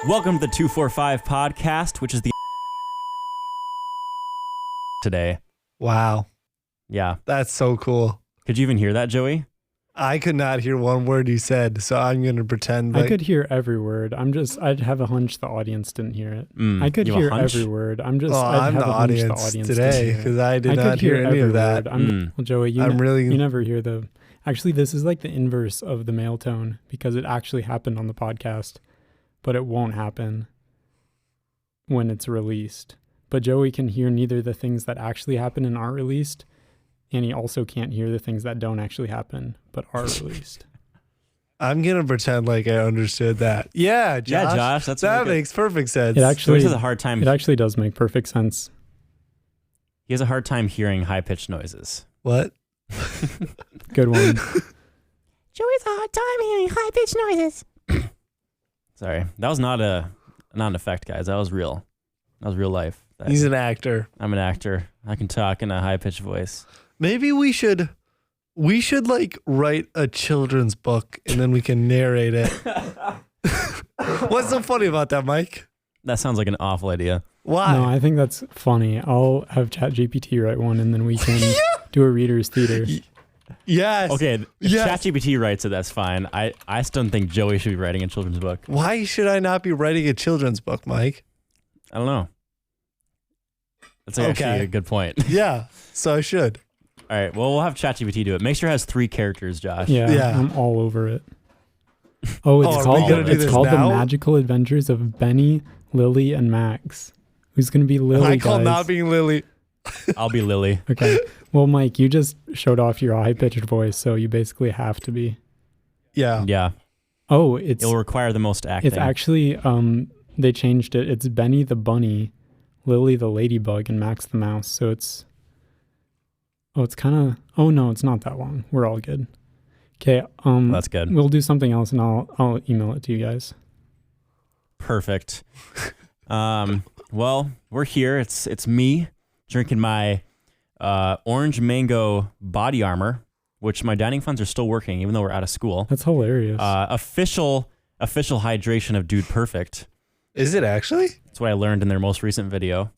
Welcome to the 245 podcast, which is the today. Wow. Yeah. That's so cool. Could you even hear that, Joey? I could not hear one word you said, so I'm going to pretend like... I could hear every word. I'd have a hunch the audience didn't hear it. I could you have a hear hunch? every word. I'm the audience today because I did not hear any of that. Well, Joey, you never hear the... Actually, this is like the inverse of the male tone because it actually happened on the podcast, but it won't happen when it's released. But Joey can hear neither the things that actually happen and aren't released, and he also can't hear the things that don't actually happen but are released. I'm going to pretend like I understood that. Yeah, Josh. Yeah, Josh, that's that really makes perfect sense. It actually has a hard time. It actually does make perfect sense. He has a hard time hearing high-pitched noises. What? Good one. Joey's a hard time hearing high-pitched noises. Sorry. That was not an effect, guys. That was real. That was real life. He's an actor. I'm an actor. I can talk in a high-pitched voice. Maybe we should like write a children's book and then we can narrate it. What's so funny about that, Mike? That sounds like an awful idea. Why? No, I think that's funny. I'll have ChatGPT write one and then we can do a reader's theater. Yes. Okay, if yes. ChatGPT writes it, that's fine. I still don't think Joey should be writing a children's book. Why should I not be writing a children's book, Mike? I don't know. That's actually a good point. Yeah, so I should. All right, well, we'll have ChatGPT do it. Make sure it has 3 characters, Josh. Yeah. I'm all over it. Oh, it's called The Magical Adventures of Benny, Lily, and Max. Who's going to be Lily, I call not being Lily. I'll be Lily. Okay. Well, Mike, you just showed off your high-pitched voice, so you basically have to be. Yeah. Yeah. Oh, it'll require the most acting. It's actually, they changed it. It's Benny the bunny, Lily the ladybug, and Max the mouse. So it's kind of, no, it's not that long. We're all good. Okay. That's good. We'll do something else and I'll email it to you guys. Perfect. Well, we're here. It's me drinking my orange mango body armor, which my dining funds are still working, even though we're out of school. That's hilarious. Official hydration of Dude Perfect. Is it actually? That's what I learned in their most recent video.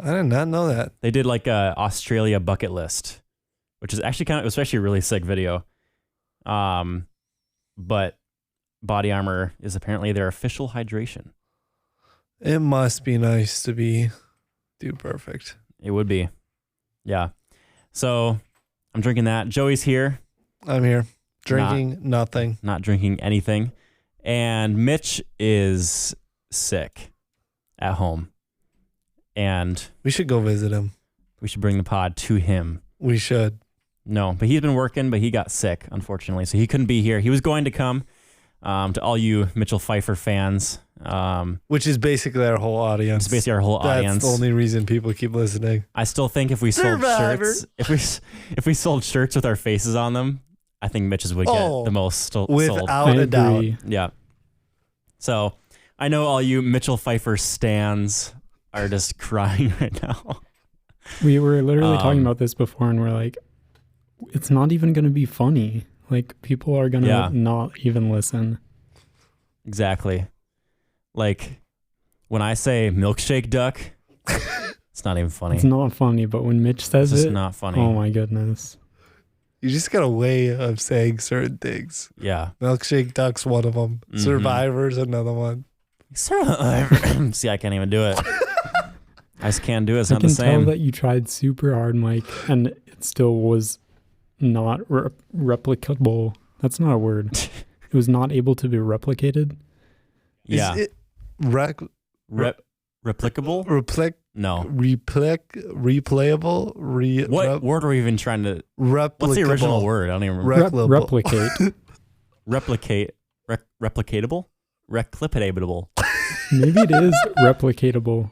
I did not know that. They did like a Australia bucket list, which is actually it was actually a really sick video. But body armor is apparently their official hydration. It must be nice to be Dude Perfect. It would be. Yeah. So I'm drinking that. Joey's here. I'm here. Drinking nothing. Not drinking anything. And Mitch is sick at home. And we should go visit him. We should bring the pod to him. We should. No, but he's been working, but he got sick, unfortunately. So he couldn't be here. He was going to come to all you Mitchell Pfeiffer fans. Which is basically our whole audience. It's basically our whole audience. That's the only reason people keep listening. I still think if we sold shirts, if we sold shirts with our faces on them, I think Mitch's would get the most sold. Without a doubt. Yeah. So I know all you Mitchell Pfeiffer stans are just crying right now. We were literally talking about this before, and we're like, it's not even going to be funny. Like, people are going to not even listen. Exactly. Like, when I say milkshake duck, it's not even funny. It's not funny, but when Mitch says it's not funny. Oh my goodness. You just got a way of saying certain things. Yeah. Milkshake duck's one of them. Mm-hmm. Survivor's another one. Survivor. See, I can't even do it. I just can't do it. It's not the same. I can tell that you tried super hard, Mike, and it still was not replicable. That's not a word. It was not able to be replicated. Yeah. Is it replicable? No. Replayable? What word are we even trying to... Replicable. What's the original word? I don't even remember. Replicate. Replicatable? Reclipatable. Maybe it is replicatable.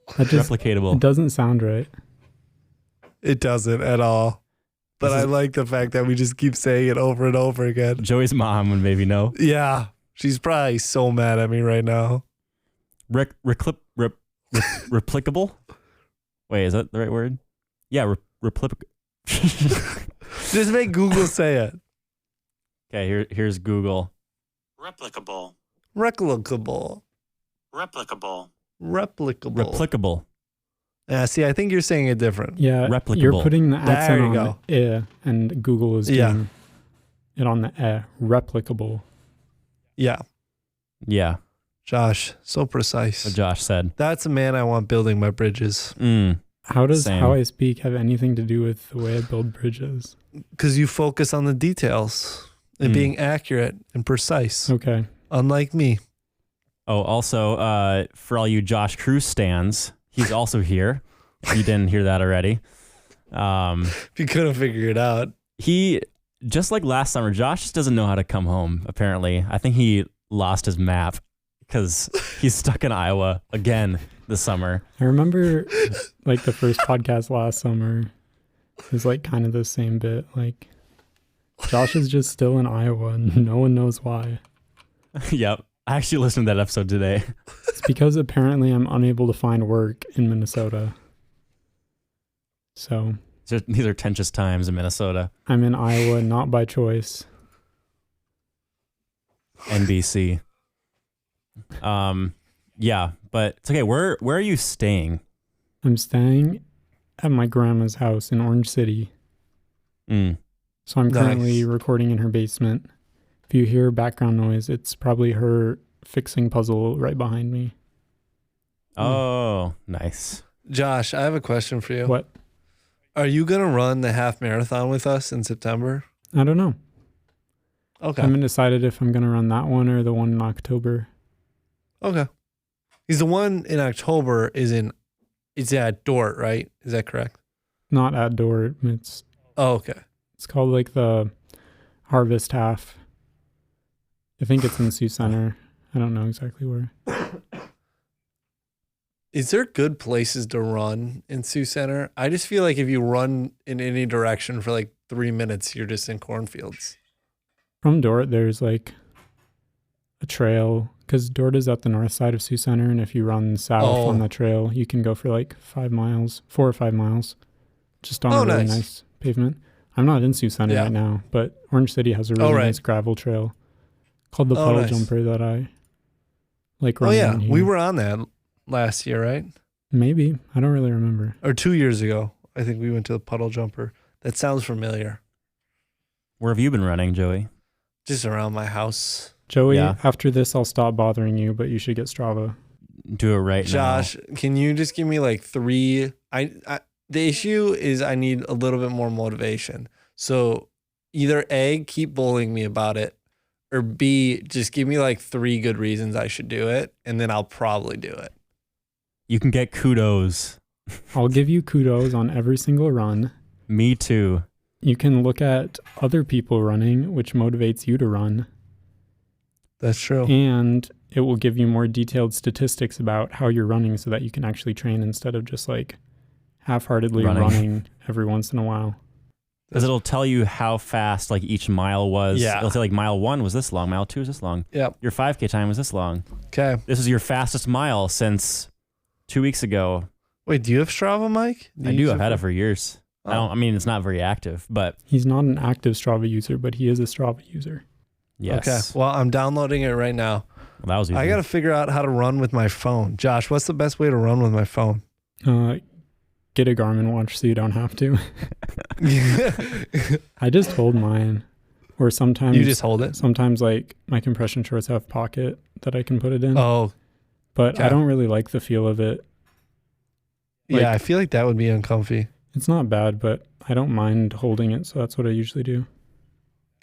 Replicatable. It doesn't sound right. It doesn't at all. But I like the fact that we just keep saying it over and over again. Joey's mom would maybe know. Yeah. She's probably so mad at me right now. Replicable? Wait, is that the right word? Yeah, Just make Google say it. Okay, here's Google. Replicable. Replicable. Replicable. Replicable. Yeah, see, I think you're saying it different. Yeah, Replicable. you're putting the accent on go. the and Google is doing it on the replicable. Yeah. Yeah. Josh, so precise. What Josh said. That's a man I want building my bridges. How does Same. how I speak have anything to do with the way I build bridges? Because you focus on the details and being accurate and precise. Okay. Unlike me. Oh, also, for all you Josh Cruz stans, he's also here. If you didn't hear that already. If you couldn't figure it out. He, just like last summer, Josh just doesn't know how to come home, apparently. I think he lost his map because he's stuck in Iowa again this summer. I remember like the first podcast last summer was like kind of the same bit. Like Josh is just still in Iowa and no one knows why. Yep. I actually listened to that episode today. It's because apparently I'm unable to find work in Minnesota. So These are tenuous times in Minnesota. I'm in Iowa, not by choice. NBC. Yeah, but it's okay. Where are you staying? I'm staying at my grandma's house in Orange City. So I'm currently recording in her basement. If you hear background noise, it's probably her fixing puzzle right behind me. Oh, nice. Josh, I have a question for you. What? Are you going to run the half marathon with us in September? I don't know. Okay. I haven't decided if I'm going to run that one or the one in October. Okay. Because the one in October it's at Dort, right? Is that correct? Not at Dort. It's okay. It's called like the Harvest Half. I think it's in Sioux Center. I don't know exactly where. Is there good places to run in Sioux Center? I just feel like if you run in any direction for like 3 minutes, you're just in cornfields. From Dort, there's like a trail because Dort is at the north side of Sioux Center. And if you run south on the trail, you can go for like 4 or 5 miles just on a really nice pavement. I'm not in Sioux Center right now, but Orange City has a really nice gravel trail called the Puddle Jumper that I like running on here. We were on that last year, right? Maybe. I don't really remember. Or 2 years ago. I think we went to the Puddle Jumper. That sounds familiar. Where have you been running, Joey? Just around my house. Joey, after this, I'll stop bothering you, but you should get Strava. Do it right now. Josh, can you just give me like 3? The issue is I need a little bit more motivation. So either A, keep bullying me about it, or B, just give me like 3 good reasons I should do it, and then I'll probably do it. You can get kudos. I'll give you kudos on every single run. Me too. You can look at other people running, which motivates you to run. That's true. And it will give you more detailed statistics about how you're running so that you can actually train instead of just like half-heartedly running every once in a while. Because it'll tell you how fast like each mile was. Yeah. It'll say like mile 1 was this long, mile 2 was this long. Yep. Your 5K time was this long. Okay. This is your fastest mile since 2 weeks ago. Wait, do you have Strava, Mike? I do. I've had it for years. I mean, it's not very active, but... He's not an active Strava user, but he is a Strava user. Yes. Okay. Well, I'm downloading it right now. Well, that was easy. I got to figure out how to run with my phone. Josh, what's the best way to run with my phone? Get a Garmin watch so you don't have to. I just hold mine. Or sometimes... You just hold it? Sometimes like my compression shorts have pocket that I can put it in. Oh. But I don't really like the feel of it. Like, I feel like that would be uncomfy. It's not bad, but I don't mind holding it, so that's what I usually do.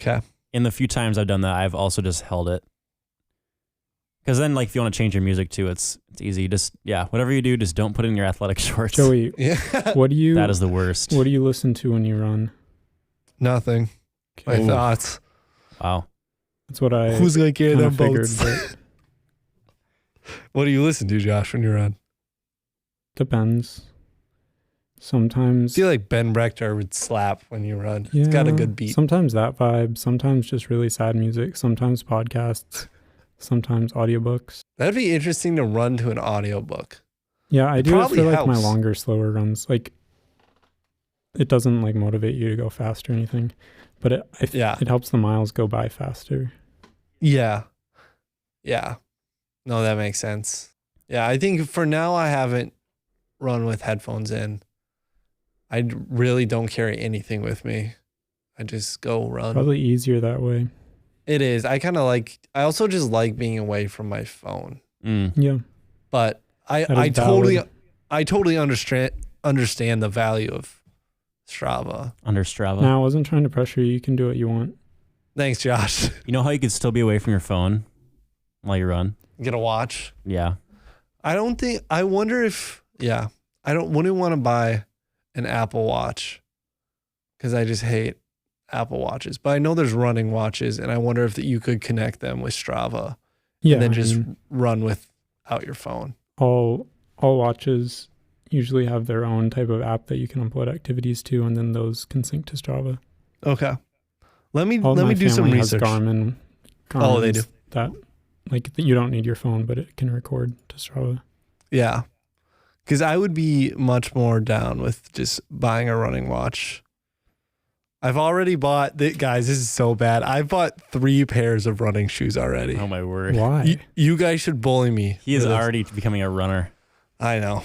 Okay. In the few times I've done that, I've also just held it. Because then, like, if you want to change your music too, it's easy. Just, whatever you do, just don't put it in your athletic shorts. Joey, what do you... That is the worst. What do you listen to when you run? Nothing. My thoughts. Wow. That's what I... Who's going to carry them boats? But... What do you listen to, Josh, when you run? Depends. Sometimes... I feel like Ben Brechter would slap when you run. Yeah, it's got a good beat. Sometimes that vibe. Sometimes just really sad music. Sometimes podcasts. Sometimes audiobooks. That'd be interesting to run to an audiobook. Yeah, I do it for like my helps. longer, slower runs. Like, it doesn't like motivate you to go fast or anything, but it helps the miles go by faster. Yeah. Yeah. No, that makes sense. Yeah, I think for now I haven't run with headphones in. I really don't carry anything with me. I just go run. Probably easier that way. It is. I also just like being away from my phone. Yeah. But I totally understand the value of Strava. Under Strava. No, I wasn't trying to pressure you. You can do what you want. Thanks, Josh. You know how you could still be away from your phone while you run? Get a watch. Yeah. I wouldn't want to buy an Apple Watch because I just hate Apple Watches. But I know there's running watches, and I wonder if you could connect them with Strava and then just run without your phone. All watches usually have their own type of app that you can upload activities to, and then those can sync to Strava. Okay. Let me do some research. Garmin oh, they do. That you don't need your phone, but it can record to Strava. Yeah. Because I would be much more down with just buying a running watch. I've already bought, guys, this is so bad. I've bought 3 pairs of running shoes already. Oh, my word. Why? You guys should bully me. He is already becoming a runner. I know.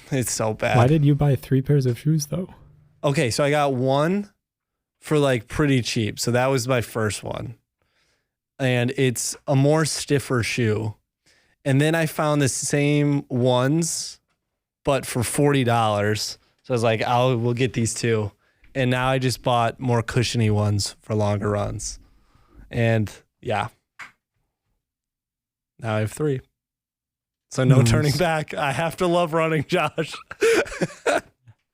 It's so bad. Why did you buy 3 pairs of shoes, though? Okay, so I got one for pretty cheap. So that was my first one. And it's a more stiffer shoe. And then I found the same ones, but for $40. So I was like, we'll get these 2. And now I just bought more cushiony ones for longer runs. And yeah. Now I have 3. So no turning back. I have to love running, Josh.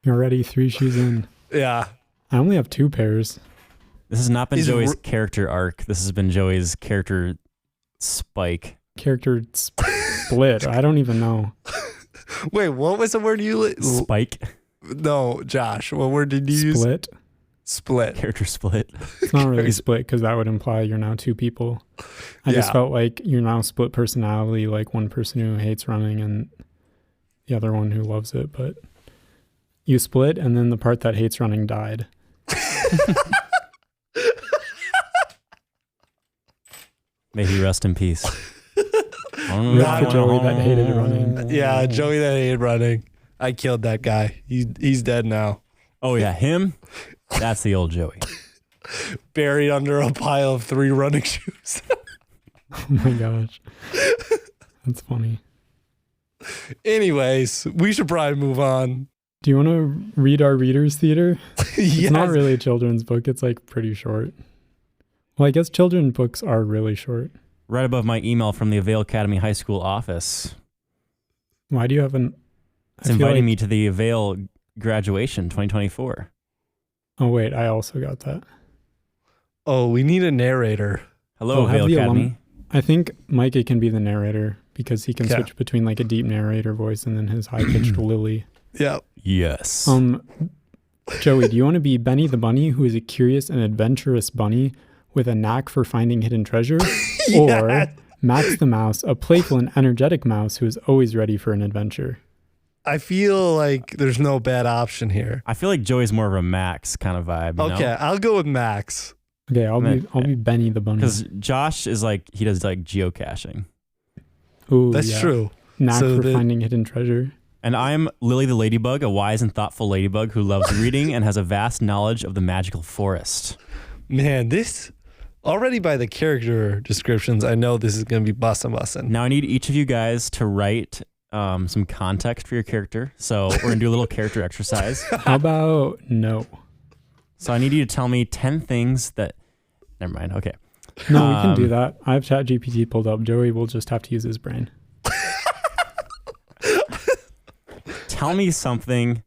You're already 3 shoes in. Yeah. I only have 2 pairs. This has not been Joey's character arc. This has been Joey's character spike. Character split. I don't even know. Wait, what was the word you Spike? No, Josh. What word did you use? Split. Split. Character split. It's not really split because that would imply you're now 2 people. I just felt like you're now split personality, like one person who hates running and the other one who loves it. But you split, and then the part that hates running died. May he rest in peace. Joey that hated running. Yeah, Joey that hated running. I killed that guy. He's dead now. Oh yeah, him? That's the old Joey. Buried under a pile of 3 running shoes. Oh my gosh. That's funny. Anyways, we should probably move on. Do you want to read our Reader's Theater? Yes. It's not really a children's book. It's pretty short. Well, I guess children's books are really short. Right above my email from the Avail Academy High School office. Why do you have It's inviting me to the Avail graduation 2024. Oh, wait. I also got that. Oh, we need a narrator. Hello, Avail Academy. I think Micah can be the narrator because he can switch between a deep narrator voice and then his high-pitched Lily. Yeah. Yes. Joey, do you want to be Benny the Bunny, who is a curious and adventurous bunny with a knack for finding hidden treasure? Or Max the Mouse, a playful and energetic mouse who is always ready for an adventure? I feel like there's no bad option here. I feel like Joey's more of a Max kind of vibe. Okay, I'll go with Max. Okay, I'll be Benny the Bunny. Because Josh is he does geocaching. Ooh, that's true. Knack for finding hidden treasure. And I'm Lily the Ladybug, a wise and thoughtful ladybug who loves reading and has a vast knowledge of the magical forest. Man, this already by the character descriptions, I know this is going to be bussin'. Now I need each of you guys to write some context for your character. So we're going to do a little character exercise. How about no? So I need you to tell me 10 things that... Never mind. Okay. No, we can do that. I have ChatGPT pulled up. Joey will just have to use his brain. Tell me something.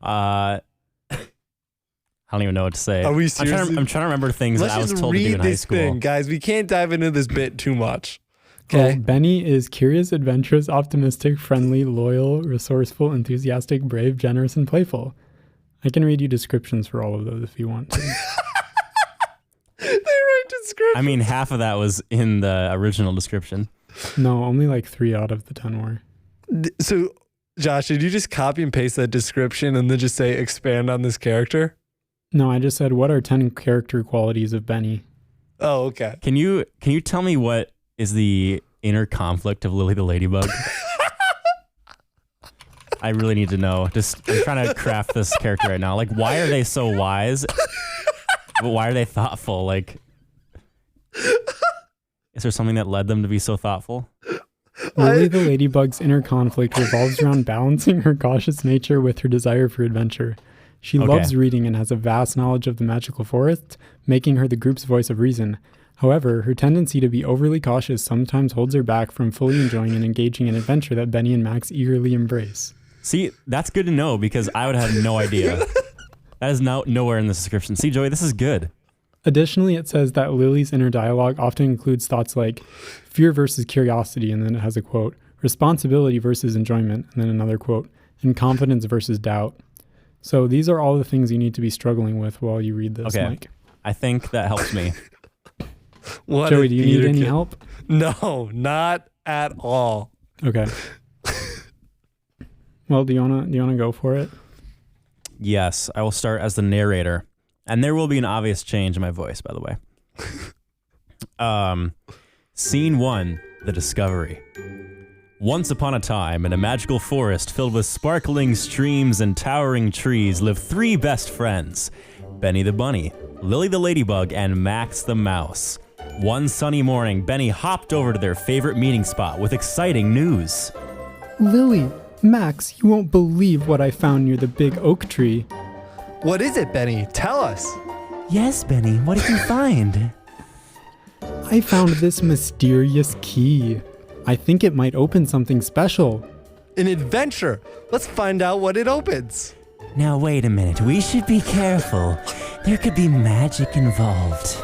I don't even know what to say. Are we serious? I'm trying to remember things that I was told to do in high school. Thing, guys. We can't dive into this bit too much. Okay. Okay. Benny is curious, adventurous, optimistic, friendly, loyal, resourceful, enthusiastic, brave, generous, and playful. I can read you descriptions for all of those if you want to. They write descriptions. I mean, half of that was in the original description. No, only 3 out of the 10 were. So, Josh, did you just copy and paste that description and then just say expand on this character? No, I just said, what are 10 character qualities of Benny? Oh, okay. Can you tell me what is the inner conflict of Lily the Ladybug? I really need to know. I'm trying to craft this character right now. Like, why are they so wise? But why are they thoughtful? Like, is there something that led them to be so thoughtful? Lily the Ladybug's inner conflict revolves around balancing her cautious nature with her desire for adventure. She loves reading and has a vast knowledge of the magical forest, making her the group's voice of reason. However, her tendency to be overly cautious sometimes holds her back from fully enjoying and engaging in adventure that Benny and Max eagerly embrace. See, that's good to know because I would have no idea. That is nowhere in the description. See, Joey, this is good. Additionally, it says that Lily's inner dialogue often includes thoughts like fear versus curiosity, and then it has a quote, responsibility versus enjoyment, and then another quote, and confidence versus doubt. So these are all the things you need to be struggling with while you read this, Mike. I think that helps me. Joey, do you need any help? No, not at all. Okay. Well, do you wanna go for it? Yes, I will start as the narrator. And there will be an obvious change in my voice, by the way. Scene 1, The Discovery. Once upon a time, in a magical forest filled with sparkling streams and towering trees, lived 3 best friends, Benny the Bunny, Lily the Ladybug, and Max the Mouse. One sunny morning, Benny hopped over to their favorite meeting spot with exciting news. Lily, Max, you won't believe what I found near the big oak tree. What is it, Benny? Tell us. Yes, Benny, what did you find? I found this mysterious key. I think it might open something special. An adventure. Let's find out what it opens. Now wait a minute, we should be careful. There could be magic involved.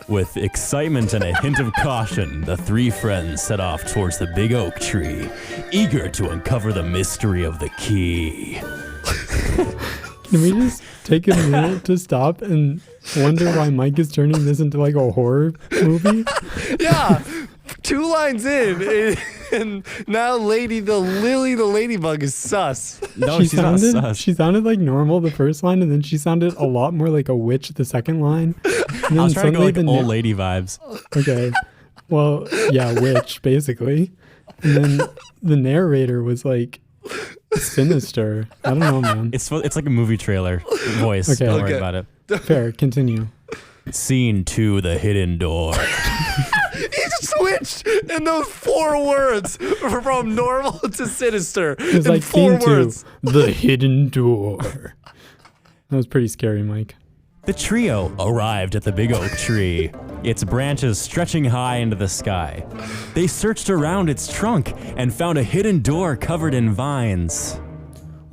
With excitement and a hint of caution, the 3 friends set off towards the big oak tree, eager to uncover the mystery of the key. Can we just take a minute to stop and wonder why Mike is turning this into like a horror movie? Yeah, 2 lines in, and now Lily the Ladybug is sus. No, she's not sus. She sounded like normal the first line, and then she sounded a lot more like a witch the second line. I was trying to go like old lady vibes. Okay. Well, yeah, witch, basically. And then the narrator was like sinister. I don't know, man. It's like a movie trailer voice. Okay. Don't worry about it. Fair. Continue. Scene 2, The Hidden Door. He switched in those 4 words from normal to sinister. It was in like 4 scene words. 2, The Hidden Door. That was pretty scary, Mike. The trio arrived at the big oak tree, its branches stretching high into the sky. They searched around its trunk and found a hidden door covered in vines.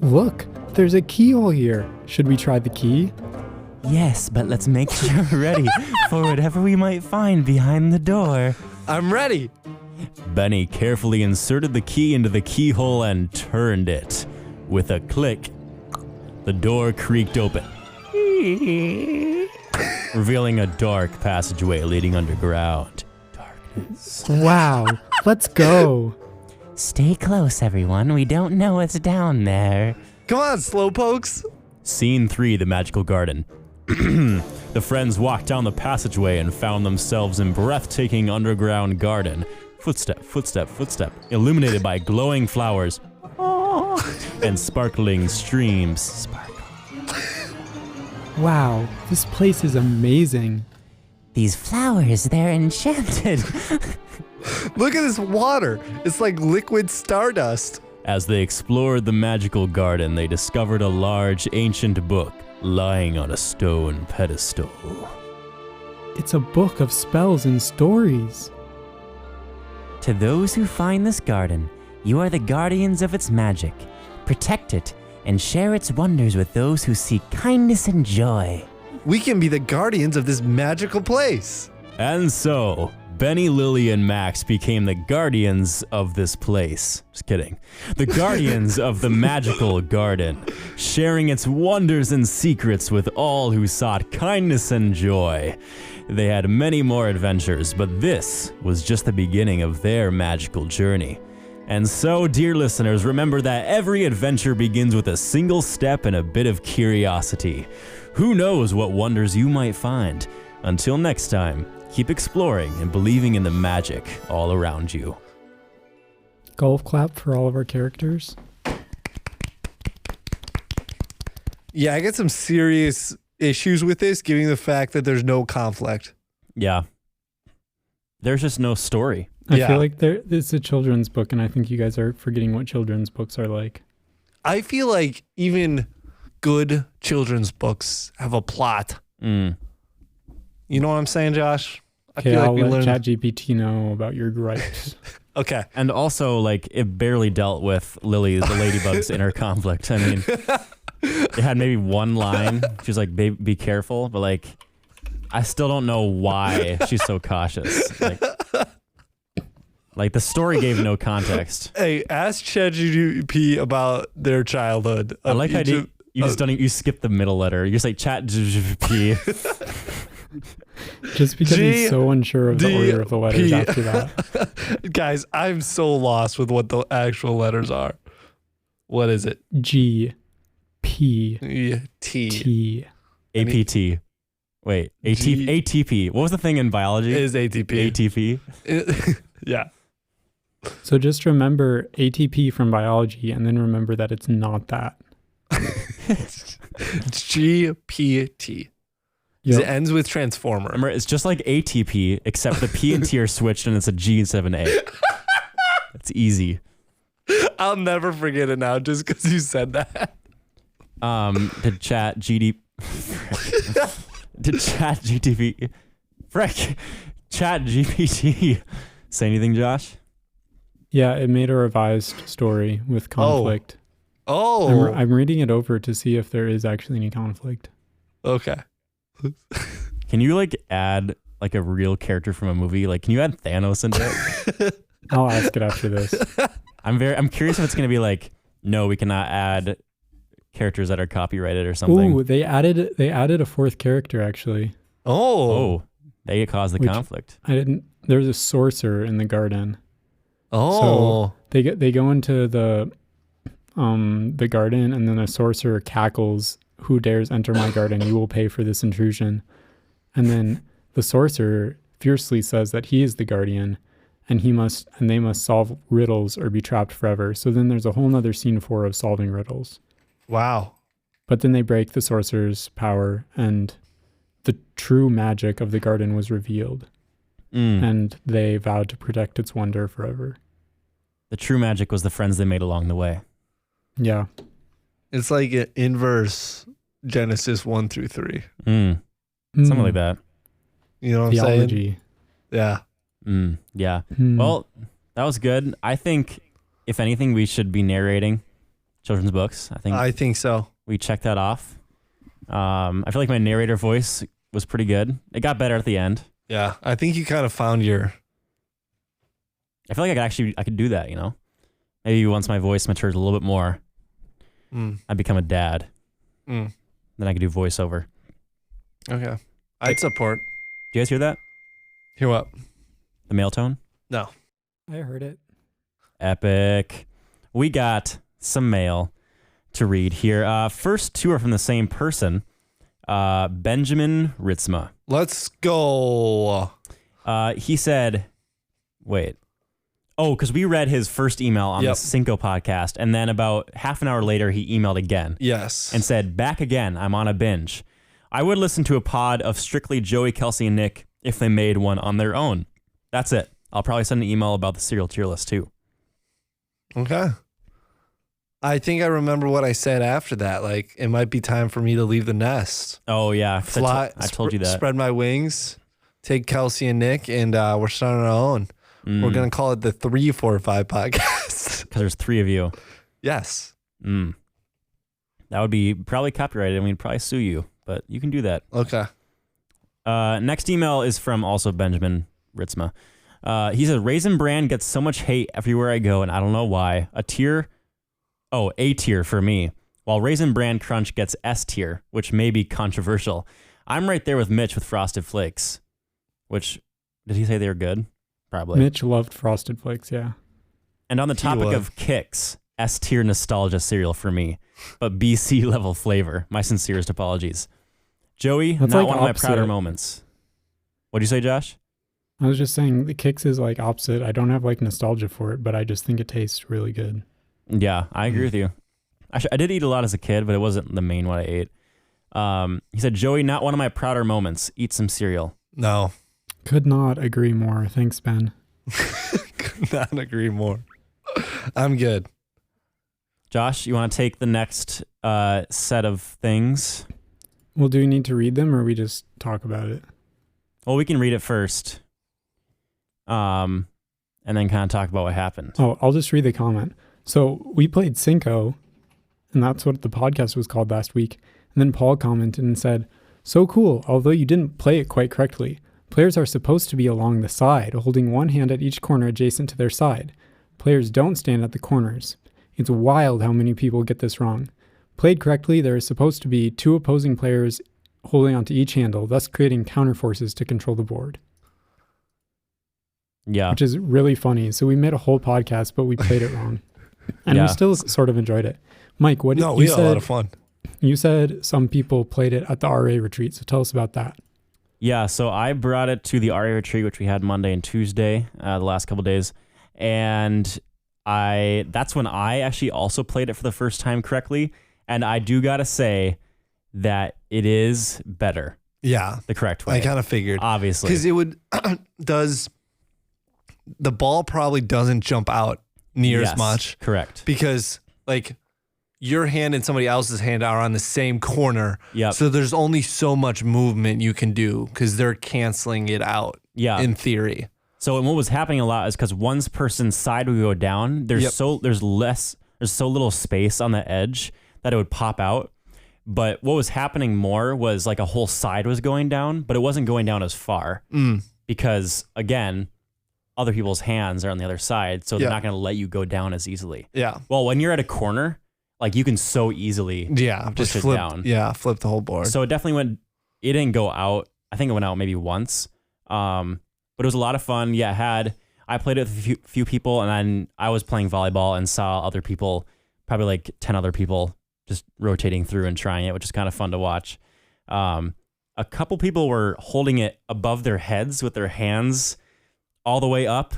Look, there's a keyhole here. Should we try the key? Yes, but let's make sure we're ready for whatever we might find behind the door. I'm ready. Benny carefully inserted the key into the keyhole and turned it. With a click, the door creaked open, revealing a dark passageway leading underground. Darkness. Wow, let's go. Stay close, everyone. We don't know what's down there. Come on, slowpokes. Scene 3, The Magical Garden. The friends walked down the passageway and found themselves in breathtaking underground garden. Footstep, footstep, footstep, illuminated by glowing flowers and sparkling streams. Wow, this place is amazing. These flowers, they're enchanted. Look at this water. It's like liquid stardust. As they explored the magical garden, they discovered a large ancient book lying on a stone pedestal. It's a book of spells and stories. To those who find this garden, you are the guardians of its magic. Protect it and share its wonders with those who seek kindness and joy. We can be the guardians of this magical place. And so, Benny, Lily, and Max became the guardians of this place. Just kidding. The guardians of the magical garden, sharing its wonders and secrets with all who sought kindness and joy. They had many more adventures, but this was just the beginning of their magical journey. And so, dear listeners, remember that every adventure begins with a single step and a bit of curiosity. Who knows what wonders you might find? Until next time, keep exploring and believing in the magic all around you. Golf clap for all of our characters. Yeah, I get some serious issues with this, given the fact that there's no conflict. Yeah. There's just no story. I feel like it's a children's book, and I think you guys are forgetting what children's books are like. I feel like even good children's books have a plot. Mm. You know what I'm saying, Josh? Okay, I'll let ChatGPT know about your gripes. Okay. And also, like, it barely dealt with Lily, the ladybug's inner conflict. I mean, it had maybe one line. She was like, "Baby, be careful." But, like, I still don't know why she's so cautious. Like the story gave no context. Hey, ask ChatGPT about their childhood. I like how you just don't. You skip the middle letter. You just like ChatGPT. Just because he's so unsure of the order of the letters after that. Guys, I'm so lost with what the actual letters are. What is it? G, P, T, T, APT. Wait, ATP. What was the thing in biology? It is ATP. ATP. Yeah. So just remember ATP from biology, and then remember that it's not that. GPT. Yep. It ends with transformer. Remember, it's just like ATP, except the P and T are switched, and it's a G instead of an A. It's easy. I'll never forget it now, just because you said that. Did Chat GTP say anything, Josh? Yeah, it made a revised story with conflict. Oh. I'm reading it over to see if there is actually any conflict. Okay. Can you like add like a real character from a movie? Like, can you add Thanos into it? I'll ask it after this. I'm curious if it's gonna be like, no, we cannot add characters that are copyrighted or something. Ooh, they added a fourth character actually. Oh, they caused the conflict. There's a sorcerer in the garden. Oh, so they go into the garden, and then a sorcerer cackles, "Who dares enter my garden? You will pay for this intrusion." And then the sorcerer fiercely says that he is the guardian, and they must solve riddles or be trapped forever. So then there's a whole nother scene 4 of solving riddles. Wow. But then they break the sorcerer's power, and the true magic of the garden was revealed. And they vowed to protect its wonder forever. The true magic was the friends they made along the way. Yeah. It's like an inverse Genesis 1-3. Something like that. You know what Theology. I'm saying? Yeah. Yeah. Well, that was good. I think, if anything, we should be narrating children's books. I think so. We checked that off. I feel like my narrator voice was pretty good. It got better at the end. Yeah. I think you kind of found your... I feel like I could do that, you know? Maybe once my voice matures a little bit more, I become a dad. Then I could do voiceover. Okay. I'd support. Do you guys hear that? Hear what? The male tone? No. I heard it. Epic. We got some mail to read here. First two are from the same person, Benjamin Ritzma. Let's go. He said, wait. Oh, because we read his first email on the SINKO podcast, and then about half an hour later, he emailed again. Yes. And said, back again, I'm on a binge. I would listen to a pod of strictly Joey, Kelsey, and Nick if they made one on their own. That's it. I'll probably send an email about the serial tier list, too. Okay. I think I remember what I said after that. Like, it might be time for me to leave the nest. Oh, yeah. Fly, I told you that. Spread my wings, take Kelsey and Nick, and we're starting our own. We're going to call it the 345 podcast. Because there's 3 of you. Yes. That would be probably copyrighted, and we'd probably sue you, but you can do that. Okay. Next email is from also Benjamin Ritzma. He says, Raisin Bran gets so much hate everywhere I go, and I don't know why. A tier for me, while Raisin Bran Crunch gets S tier, which may be controversial. I'm right there with Mitch with Frosted Flakes, which, did he say they were good? Probably. Mitch loved Frosted Flakes, yeah. And on the topic of kicks, S tier nostalgia cereal for me, but BC level flavor. My sincerest apologies. Joey, That's not like one of my opposite. prouder moments. What'd you say, Josh? I was just saying the Kix is like opposite. I don't have like nostalgia for it, but I just think it tastes really good. Yeah, I agree with you. Actually, I did eat a lot as a kid, but it wasn't the main what I ate. He said, Joey, not one of my prouder moments. Eat some cereal. No. Could not agree more. Thanks, Ben. Could not agree more. I'm good. Josh, you want to take the next set of things? Well, do we need to read them or we just talk about it? Well, we can read it first. And then kind of talk about what happened. Oh, I'll just read the comment. So we played SINKO, and that's what the podcast was called last week. And then Paul commented and said, so cool, although you didn't play it quite correctly. Players are supposed to be along the side, holding one hand at each corner adjacent to their side. Players don't stand at the corners. It's wild how many people get this wrong. Played correctly, there is supposed to be 2 opposing players holding onto each handle, thus creating counterforces to control the board. Yeah. Which is really funny. So we made a whole podcast, but we played it wrong. And we still sort of enjoyed it. Mike, what did you we said? had a lot of fun. You said some people played it at the RA retreat, so tell us about that. Yeah, so I brought it to the RA retreat, which we had Monday and Tuesday, the last couple of days. And that's when I actually also played it for the first time correctly. And I do got to say that it is better. Yeah. The correct way. I kind of figured. Obviously. Because it would, the ball probably doesn't jump out near as much. Correct. Because like your hand and somebody else's hand are on the same corner. Yep. So there's only so much movement you can do because they're canceling it out. Yeah. In theory. So and what was happening a lot is because one person's side would go down. There's so little space on the edge that it would pop out. But what was happening more was like a whole side was going down, but it wasn't going down as far because again, other people's hands are on the other side, so they're not going to let you go down as easily. Yeah. Well, when you're at a corner, like you can so easily just push flip it down. Yeah, flip the whole board. So it definitely it didn't go out. I think it went out maybe once. But it was a lot of fun. Yeah, I played it with a few people, and then I was playing volleyball and saw other people, probably like 10 other people just rotating through and trying it, which is kind of fun to watch. A couple people were holding it above their heads with their hands all the way up,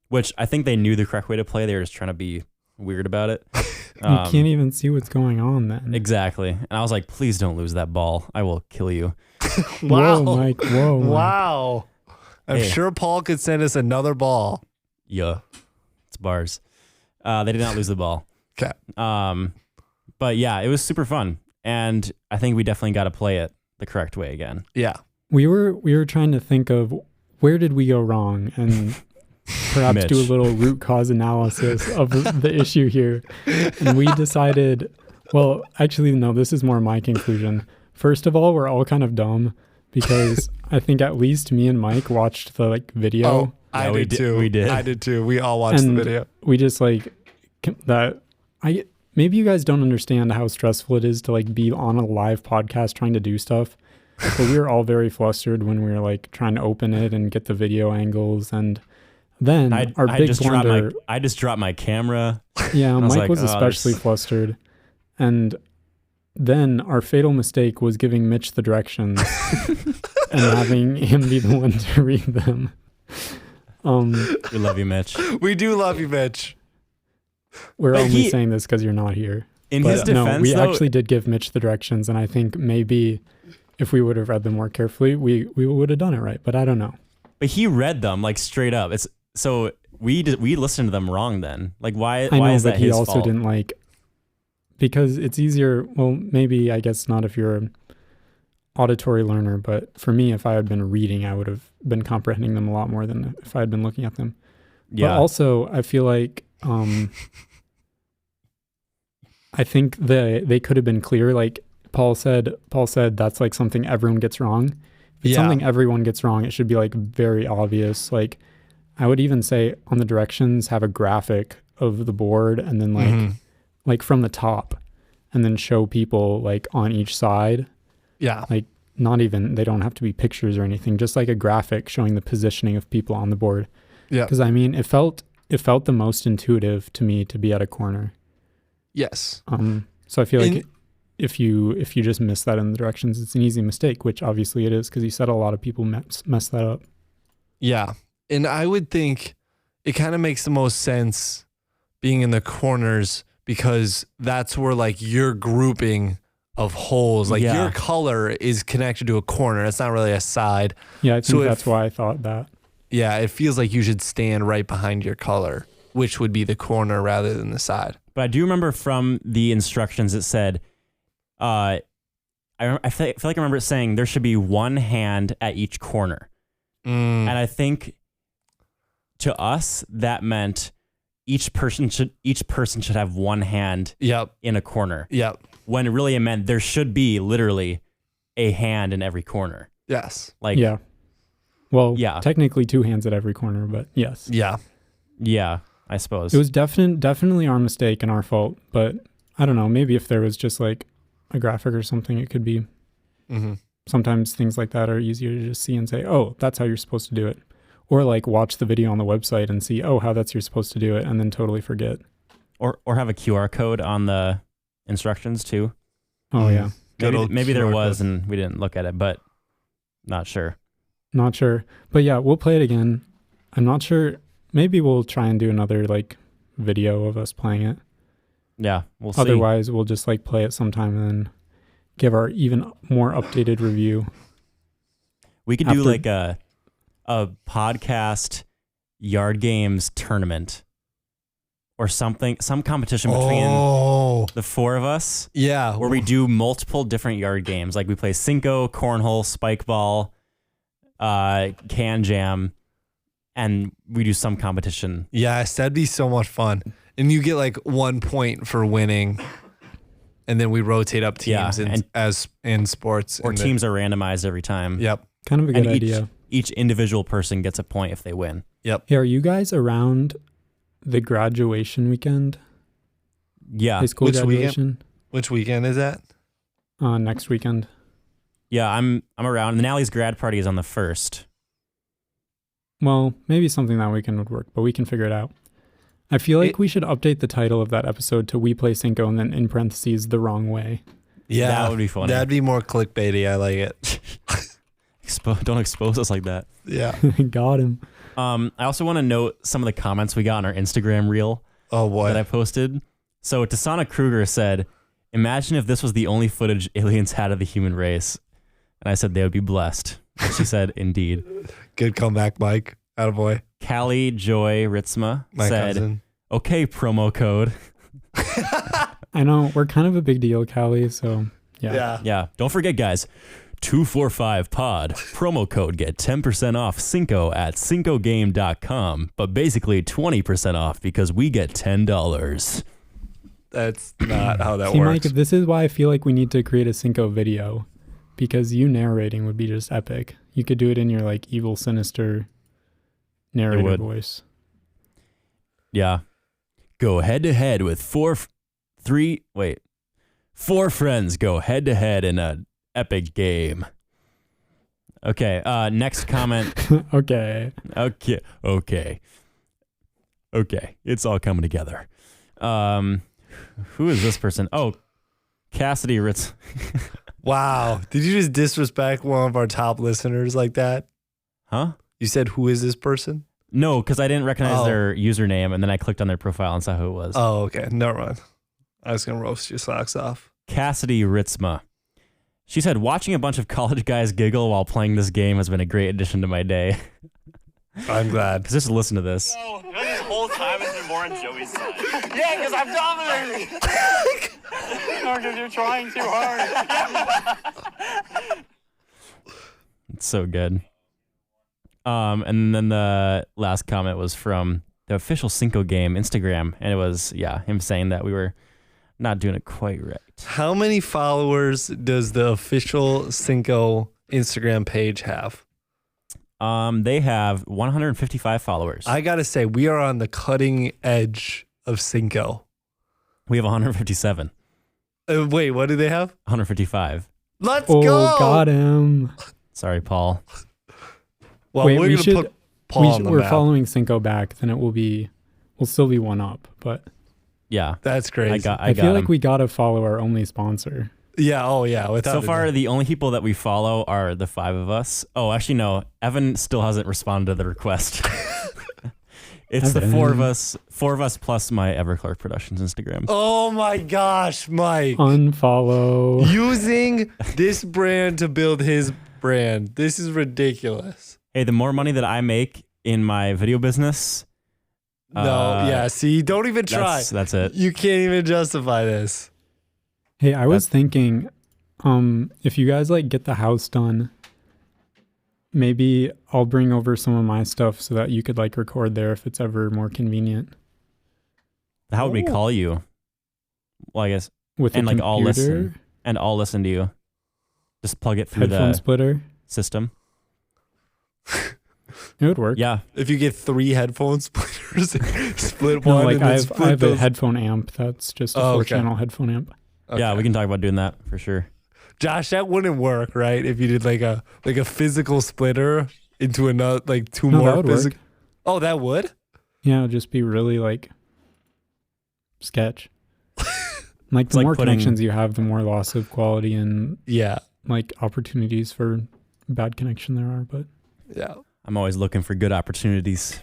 which I think they knew the correct way to play. They were just trying to be weird about it. You can't even see what's going on then. Exactly. And I was like, please don't lose that ball. I will kill you. Wow. Whoa, Mike. Whoa. Wow. I'm sure Paul could send us another ball. Yeah. It's bars. They did not lose the ball. Okay. But yeah, it was super fun. And I think we definitely got to play it the correct way again. Yeah. We were trying to think of where did we go wrong and perhaps do a little root cause analysis of the issue here. And we decided, well, actually, no, this is more my conclusion. First of all, we're all kind of dumb because I think at least me and Mike watched the video. Oh, I did too. We did. I did too. We all watched the video. We just maybe you guys don't understand how stressful it is to like be on a live podcast trying to do stuff. But we were all very flustered when we were like trying to open it and get the video angles. And then I just dropped my camera. Yeah, Mike was especially flustered. And then our fatal mistake was giving Mitch the directions and having him be the one to read them. We love you, Mitch. We do love you, Mitch. We're only saying this because you're not here. In his defense, we actually did give Mitch the directions, and I think maybe if we would have read them more carefully, we would have done it right. But I don't know. But he read them like straight up. It's so we listened to them wrong then. Like why? I know, why is but that he his also fault? didn't like because it's easier. Well, maybe I guess not if you're an auditory learner, but for me, if I had been reading, I would have been comprehending them a lot more than if I had been looking at them. Yeah. But also, I feel like I think they could have been clear. Like Paul said that's like something everyone gets wrong. If it's something everyone gets wrong, it should be like very obvious. Like I would even say on the directions, have a graphic of the board and then like from the top and then show people like on each side. Yeah. Like they don't have to be pictures or anything, just like a graphic showing the positioning of people on the board. Yeah. Because I mean, it felt the most intuitive to me to be at a corner. Yes. So I feel like if you just miss that in the directions, it's an easy mistake, which obviously it is because you said a lot of people mess that up. Yeah. And I would think it kind of makes the most sense being in the corners because that's where like your grouping of holes, like your color is connected to a corner. It's not really a side. Yeah, I think that's why I thought that. Yeah, it feels like you should stand right behind your color, which would be the corner rather than the side. But I do remember from the instructions it said, I feel like I remember it saying there should be one hand at each corner. And I think to us that meant each person should have one hand in a corner. Yep. When really it meant there should be literally a hand in every corner. Yes. Like yeah. Well, technically 2 hands at every corner, but yes. Yeah. Yeah, I suppose. It was definitely our mistake and our fault, but I don't know, maybe if there was just like a graphic or something, it could be. Sometimes things like that are easier to just see and say, oh, that's how you're supposed to do it. Or like watch the video on the website and see, oh, how you're supposed to do it, and then totally forget. Or have a QR code on the instructions too. Oh yeah. Maybe there was and we didn't look at it, but not sure. Not sure. But yeah, we'll play it again. I'm not sure. Maybe we'll try and do another like video of us playing it. Yeah, we'll see. Otherwise, we'll just like play it sometime and then give our even more updated review. We could do like a podcast yard games tournament or something, some competition between the 4 of us. Yeah. Where we do multiple different yard games. Like we play SINKO, cornhole, spike ball, can jam, and we do some competition. Yes, that'd be so much fun. And you get like 1 point for winning. And then we rotate up teams as in sports. Or teams are randomized every time. Yep. Kind of a good idea. Each individual person gets a point if they win. Yep. Hey, are you guys around the graduation weekend? Yeah. High school graduation? Which weekend is that? Next weekend. Yeah, I'm around. Nally's grad party is on the 1st. Well, maybe something that weekend would work, but we can figure it out. I feel like we should update the title of that episode to We Play SINKO and then in parentheses the wrong way. Yeah. That would be funny. That'd be more clickbaity. I like it. Don't expose us like that. Yeah. Got him. I also want to note some of the comments we got on our Instagram reel. Oh boy. That I posted. So Tasana Kruger said, "Imagine if this was the only footage aliens had of the human race." And I said they would be blessed. And she said, "Indeed." Good comeback, Mike. Attaboy. Callie Joy Ritzma said, cousin. "Okay, promo code." I know, we're kind of a big deal, Callie, so yeah. Yeah. Don't forget, guys, 245pod. Promo code, get 10% off SINKO at sinkogame.com, but basically 20% off because we get $10. That's not how that See, works. Mike, this is why I feel like we need to create a SINKO video, because you narrating would be just epic. You could do it in your like evil, sinister narrator voice. Yeah. Go head to head with four friends go head to head in an epic game. Okay. Next comment. Okay. It's all coming together. Who is this person? Oh, Cassidy Ritz. Wow. Did you just disrespect one of our top listeners like that? Huh? You said, who is this person? No, because I didn't recognize their username, and then I clicked on their profile and saw who it was. Oh, okay. Never mind. I was going to roast your socks off. Cassidy Ritzma. She said, watching a bunch of college guys giggle while playing this game has been a great addition to my day. I'm glad. Because just listen to this. No, this whole time has been more on Joey's side. Yeah, because I'm dominating. No, because you're trying too hard. It's so good. And then the last comment was from the official SINKO game Instagram, and it was him saying that we were not doing it quite right. How many followers does the official SINKO Instagram page have? They have 155 followers. I gotta say, we are on the cutting edge of SINKO. We have 157. Wait, what do they have? 155. Let's go! Got him. Sorry, Paul. Well, we're going to put Paul on the We're map. following SINKO back, then we'll still be one up, but yeah. That's crazy. I feel like we got to follow our only sponsor. Yeah, oh yeah. So far, the only people that we follow are the 5 of us. Oh, actually, no. Evan still hasn't responded to the request. It's the four of us plus my Everclark Productions Instagram. Oh my gosh, Mike. Unfollow. Using this brand to build his brand. This is ridiculous. Hey, the more money that I make in my video business. See, don't even try. That's it. You can't even justify this. Hey, I was thinking, if you guys like get the house done, maybe I'll bring over some of my stuff so that you could like record there if it's ever more convenient. How would we call you? Well, I guess With and a like computer, I'll listen and I'll listen to you. Just plug it through headphone the splitter. system. It would work. Yeah. If you get 3 headphone splitters, split No, one. like and I then have split a those. headphone amp. That's just a 4-channel headphone amp. Okay. Yeah, we can talk about doing that for sure. Josh, that wouldn't work, right? If you did like a physical splitter into another, like 2 No, more that would physical. work. Oh, that would? Yeah, it'd just be really like sketch. Like the like more putting- connections you have, the more loss of quality and Yeah. like opportunities for bad connection there are. But Yeah. I'm always looking for good opportunities.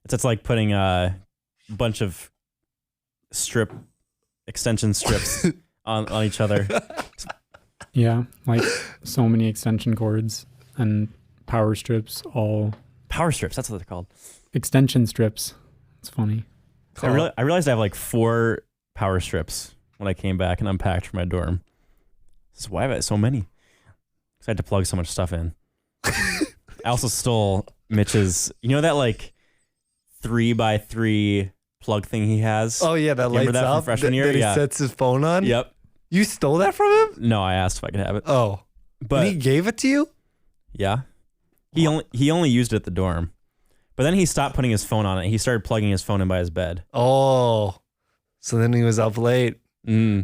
It's like putting a bunch of extension strips on each other. yeah, like so many extension cords and power strips, all Power strips, that's what they're called. extension strips. It's funny. I realized I have like 4 power strips when I came back and unpacked for my dorm. So why have I so many? Because I had to plug so much stuff in. I also stole Mitch's, you know that like 3x3 plug thing he has? Oh, yeah, that lights Remember that from up freshman year? that he Yeah. sets his phone on? Yep. You stole that from him? No, I asked if I could have it. Oh. But And he gave it to you? yeah. He only used it at the dorm. But then he stopped putting his phone on it. He started plugging his phone in by his bed. Oh. So then he was up late. Mm.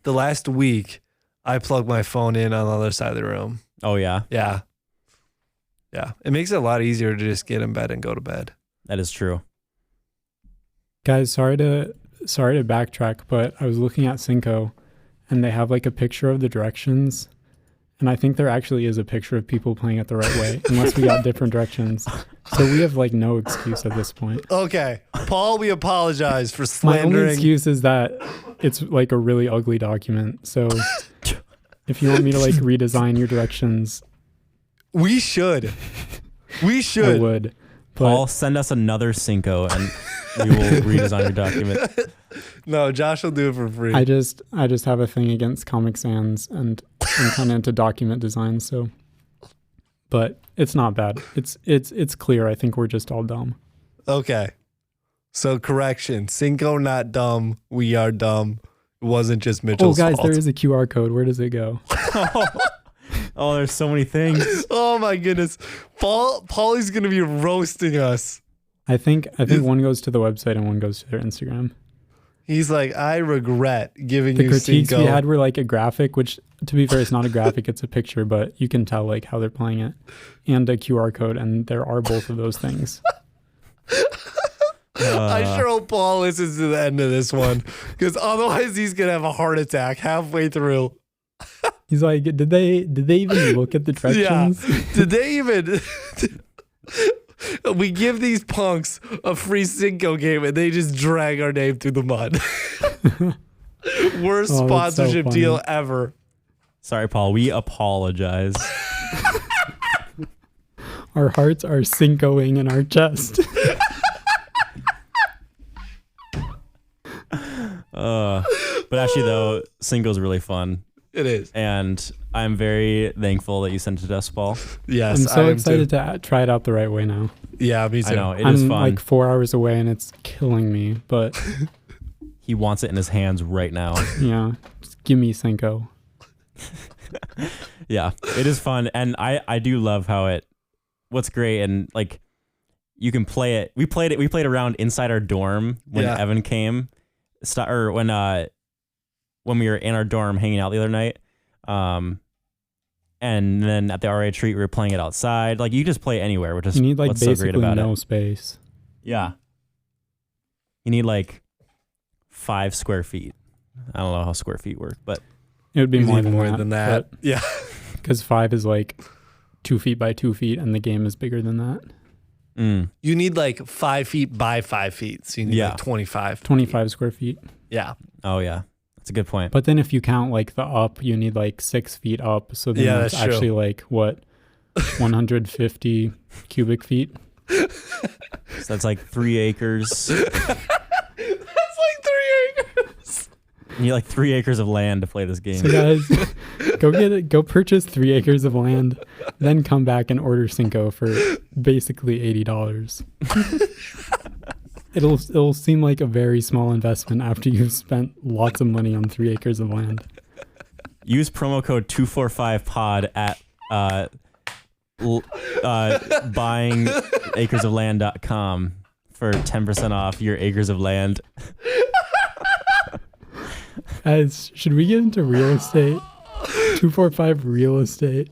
The last week, I plugged my phone in on the other side of the room. Oh yeah, Yeah. Yeah. It makes it a lot easier to just get in bed and go to bed. that is true. Guys, sorry to backtrack, but I was looking at SINKO and they have like a picture of the directions. And I think there actually is a picture of people playing it the right way, unless we got different directions. So we have like no excuse at this point. Okay. Paul, we apologize for My only slandering. excuse is that it's like a really ugly document. So if you want me to like redesign your directions, We should. We I should. would. Paul, But send us another SINKO and we will redesign your document. No, Josh will do it for free. I just have a thing against Comic Sans and I'm kind of into document design. So, but it's not bad. It's clear. I think we're just all dumb. Okay. So correction. SINKO not dumb. We are dumb. It wasn't just Mitchell's Oh, guys, fault. there is a QR code. Where does it go? Oh, there's so many things. Oh my goodness. Paulie's gonna be roasting us. I think one goes to the website and one goes to their Instagram. He's like, I regret giving The you critiques SINKO. we had were like a graphic, which to be fair, it's not a graphic, it's a picture, but you can tell like how they're playing it, and a QR code, and there are both of those things. I sure hope Paul listens to the end of this one, because otherwise he's gonna have a heart attack halfway through. He's like, did they even look at the directions? Yeah. Did they even? We give these punks a free SINKO game and they just drag our name through the mud. Worst Oh, that's so sponsorship funny. deal ever. Sorry, Paul. We apologize. Our hearts are SINKOing in our chest. But actually, though, SINKO's really fun. It is. And I'm very thankful that you sent it to us, Paul. Yes. I'm so I am excited too. to try it out the right way now. Yeah, me too. I know. It I'm is fun. like 4 hours away and it's killing me, but He wants it in his hands right now. yeah, just give me SINKO. Yeah, it is fun. And I do love how what's great and like you can play it. We played around inside our dorm when Yeah. Evan came. Or when we were in our dorm hanging out the other night. And then at the RA retreat, we were playing it outside. Like you just play anywhere, which is You need like what's so great basically about no it. space. Yeah. You need like 5 square feet. I don't know how square feet work, but It would be You more need than that. Yeah. Because 5 is like 2 feet by 2 feet and the game is bigger than that. You need like 5 feet by 5 feet. So you need like 25. 25 square feet. Yeah. Oh, yeah. That's a good point. But then if you count like the up, you need like 6 feet up. So then that's actually true. like what? 150 cubic feet. So that's like 3 acres. That's like 3 acres. You need like 3 acres of land to play this game. So guys, go purchase 3 acres of land, then come back and order SINKO for basically $80. It'll seem like a very small investment after you've spent lots of money on 3 acres of land. Use promo code 245pod at buyingacresofland.com for 10% off your acres of land. Guys, should we get into real estate? 245 real estate.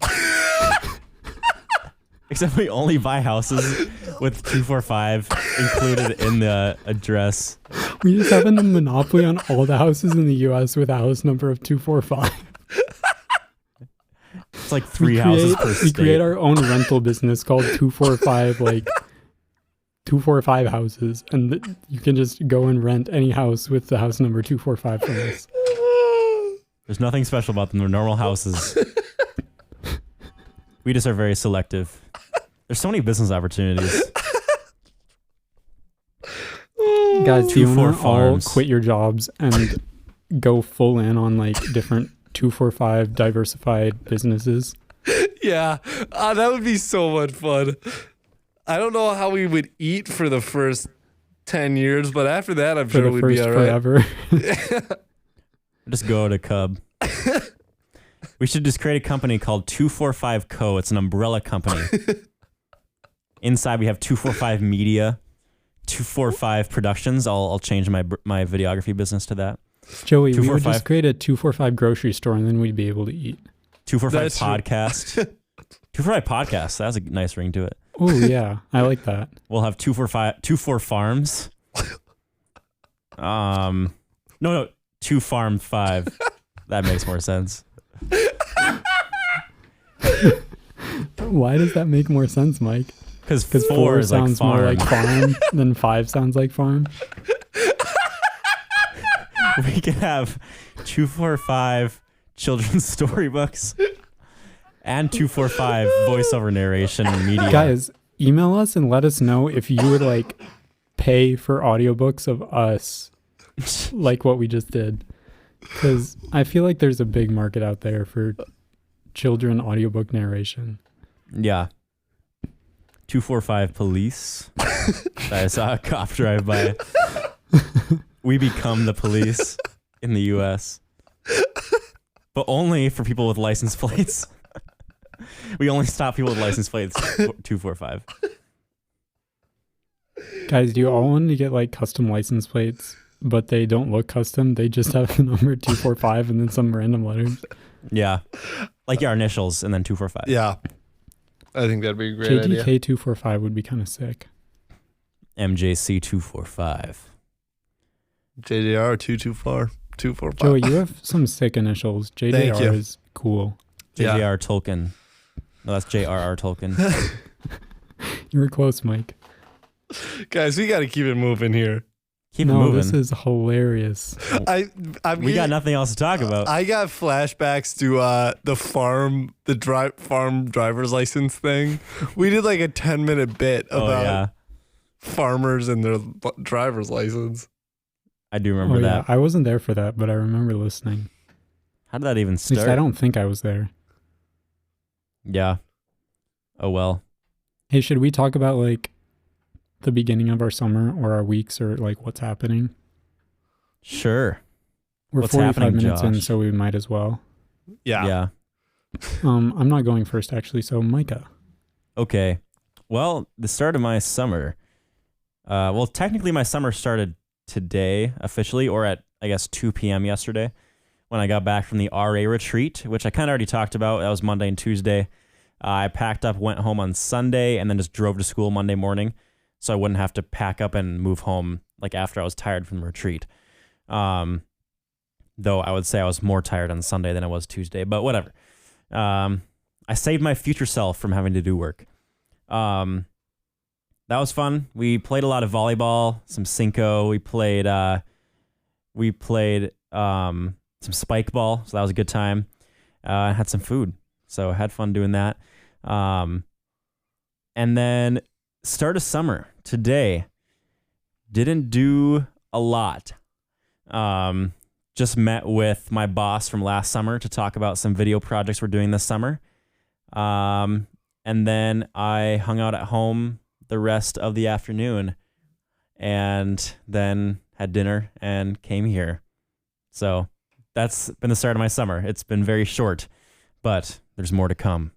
Except we only buy houses with 245 included in the address. We just have a monopoly on all the houses in the U.S. with a house number of 245. It's like 3 houses per state. We create our own rental business called 245, like 245 houses, and you can just go and rent any house with the house number 245 from us. There's nothing special about them. They're normal houses. We just are very selective. There's so many business opportunities. Guys, do you want to all farms. quit your jobs and go full in on like different 245 diversified businesses? Yeah, that would be so much fun. I don't know how we would eat for the first 10 years, but after that, I'm sure we'd be all right. Forever. Just go to Cub. We should just create a company called 245 Co. It's an umbrella company. Inside we have 245 Media, 245 Productions. I'll change my videography business to that. Joey, we would just create a 245 grocery store and then we'd be able to eat. 245 Podcast. 245 Podcast. That's a nice ring to it. Oh, yeah. I like that. We'll have 24 Farms. No, 2 Farm 5. That makes more sense. Why does that make more sense, Mike? Because 4 sounds like more like farm than 5 sounds like farm. We could have 245 children's storybooks and 245 voiceover narration and media. Guys, email us and let us know if you would like pay for audiobooks of us like what we just did. Because I feel like there's a big market out there for children audiobook narration. Yeah. 245 Police. I saw a cop drive by. We become the police in the U.S. But only for people with license plates. We only stop people with license plates. 245. Guys, do you all want to get like custom license plates, but they don't look custom? They just have the number 245 and then some random letters. Yeah. Like our initials and then 245. Yeah. I think that'd be a great idea. JDK 245 would be kind of sick. MJC 245. JDR 245. Joey, you have some sick initials. JDR is cool. JJR Tolkien. No, that's J.R.R. Tolkien. You were close, Mike. Guys, we got to keep it moving here. Keep it moving. This is hilarious. We got nothing else to talk about. I got flashbacks to the farm driver's license thing. We did like a 10-minute bit about farmers and their driver's license. I do remember that. I wasn't there for that, but I remember listening. How did that even start? At least I don't think I was there. Yeah. Oh, well. Hey, should we talk about like the beginning of our summer or our weeks or like what's happening? Sure. We're what's 45 minutes Josh? in, so we might as well. Yeah. I'm not going first, actually. So Micah. Okay. Well, the start of my summer. Technically my summer started today officially, or at, I guess, 2 p.m. yesterday when I got back from the RA retreat, which I kind of already talked about. That was Monday and Tuesday. I packed up, went home on Sunday, and then just drove to school Monday morning so I wouldn't have to pack up and move home like after I was tired from the retreat. Though I would say I was more tired on Sunday than I was Tuesday, but whatever. I saved my future self from having to do work. that was fun. We played a lot of volleyball, some SINKO. We played some spike ball, so that was a good time. I had some food, so I had fun doing that. And then start of summer today. Didn't do a lot. Just met with my boss from last summer to talk about some video projects we're doing this summer. And then I hung out at home the rest of the afternoon and then had dinner and came here. So that's been the start of my summer. It's been very short, but there's more to come.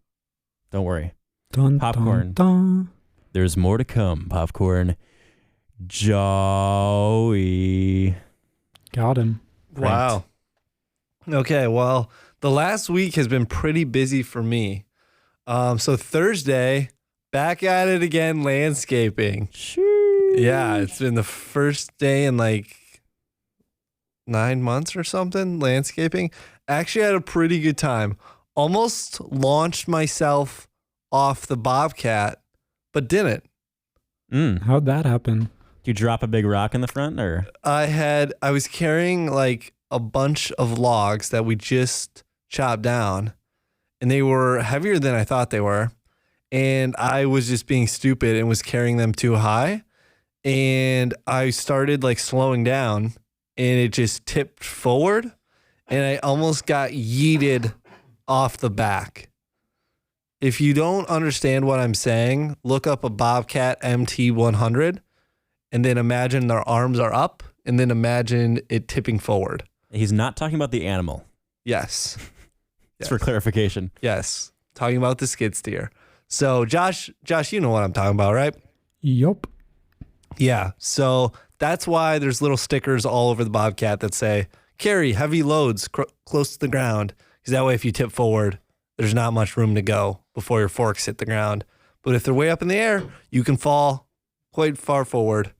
Don't worry. Dun, Popcorn. dun, dun. There's more to come, Popcorn. Joey. Got him. Wow. Okay, well, the last week has been pretty busy for me. So Thursday, back at it again, landscaping. Yeah, it's been the first day in like 9 months or something, landscaping. Actually had a pretty good time. Almost launched myself off the Bobcat, but didn't. How'd that happen? Did you drop a big rock in the front, or? I was carrying like a bunch of logs that we just chopped down, and they were heavier than I thought they were. And I was just being stupid and was carrying them too high. And I started like slowing down and it just tipped forward and I almost got yeeted off the back. If you don't understand what I'm saying, look up a Bobcat MT100 and then imagine their arms are up and then imagine it tipping forward. He's not talking about the animal. Yes. It's for clarification. Yes. Talking about the skid steer. So Josh, you know what I'm talking about, right? Yup. Yeah. So that's why there's little stickers all over the Bobcat that say, carry heavy loads close to the ground. Because that way, if you tip forward, there's not much room to go before your forks hit the ground. But if they're way up in the air, you can fall quite far forward.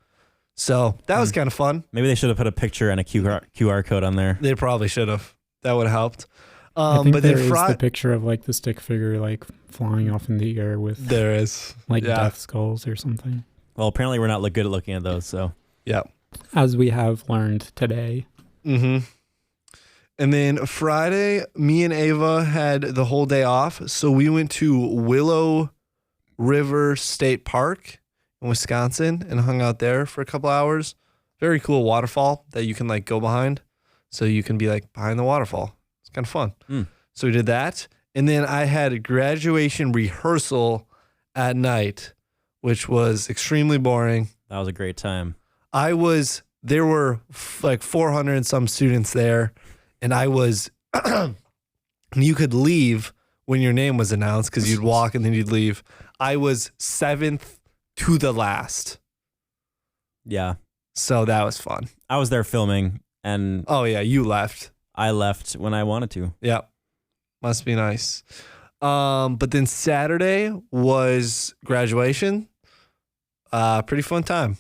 So that was kind of fun. Maybe they should have put a picture and a QR code on there. They probably should have. That would have helped. I think but there then is the picture of like the stick figure like flying off in the air with there is like death skulls or something. Well, apparently we're not good at looking at those, so. Yeah. As we have learned today. Mm-hmm. And then Friday, me and Ava had the whole day off. So we went to Willow River State Park in Wisconsin and hung out there for a couple hours. Very cool waterfall that you can like go behind. So you can be like behind the waterfall. It's kind of fun. So we did that. And then I had a graduation rehearsal at night, which was extremely boring. That was a great time. There were like 400 and some students there. And you could leave when your name was announced because you'd walk and then you'd leave. I was 7th to the last. Yeah. So that was fun. I was there filming and. Oh, yeah. You left. I left when I wanted to. Yeah. Must be nice. But then Saturday was graduation. Pretty fun time.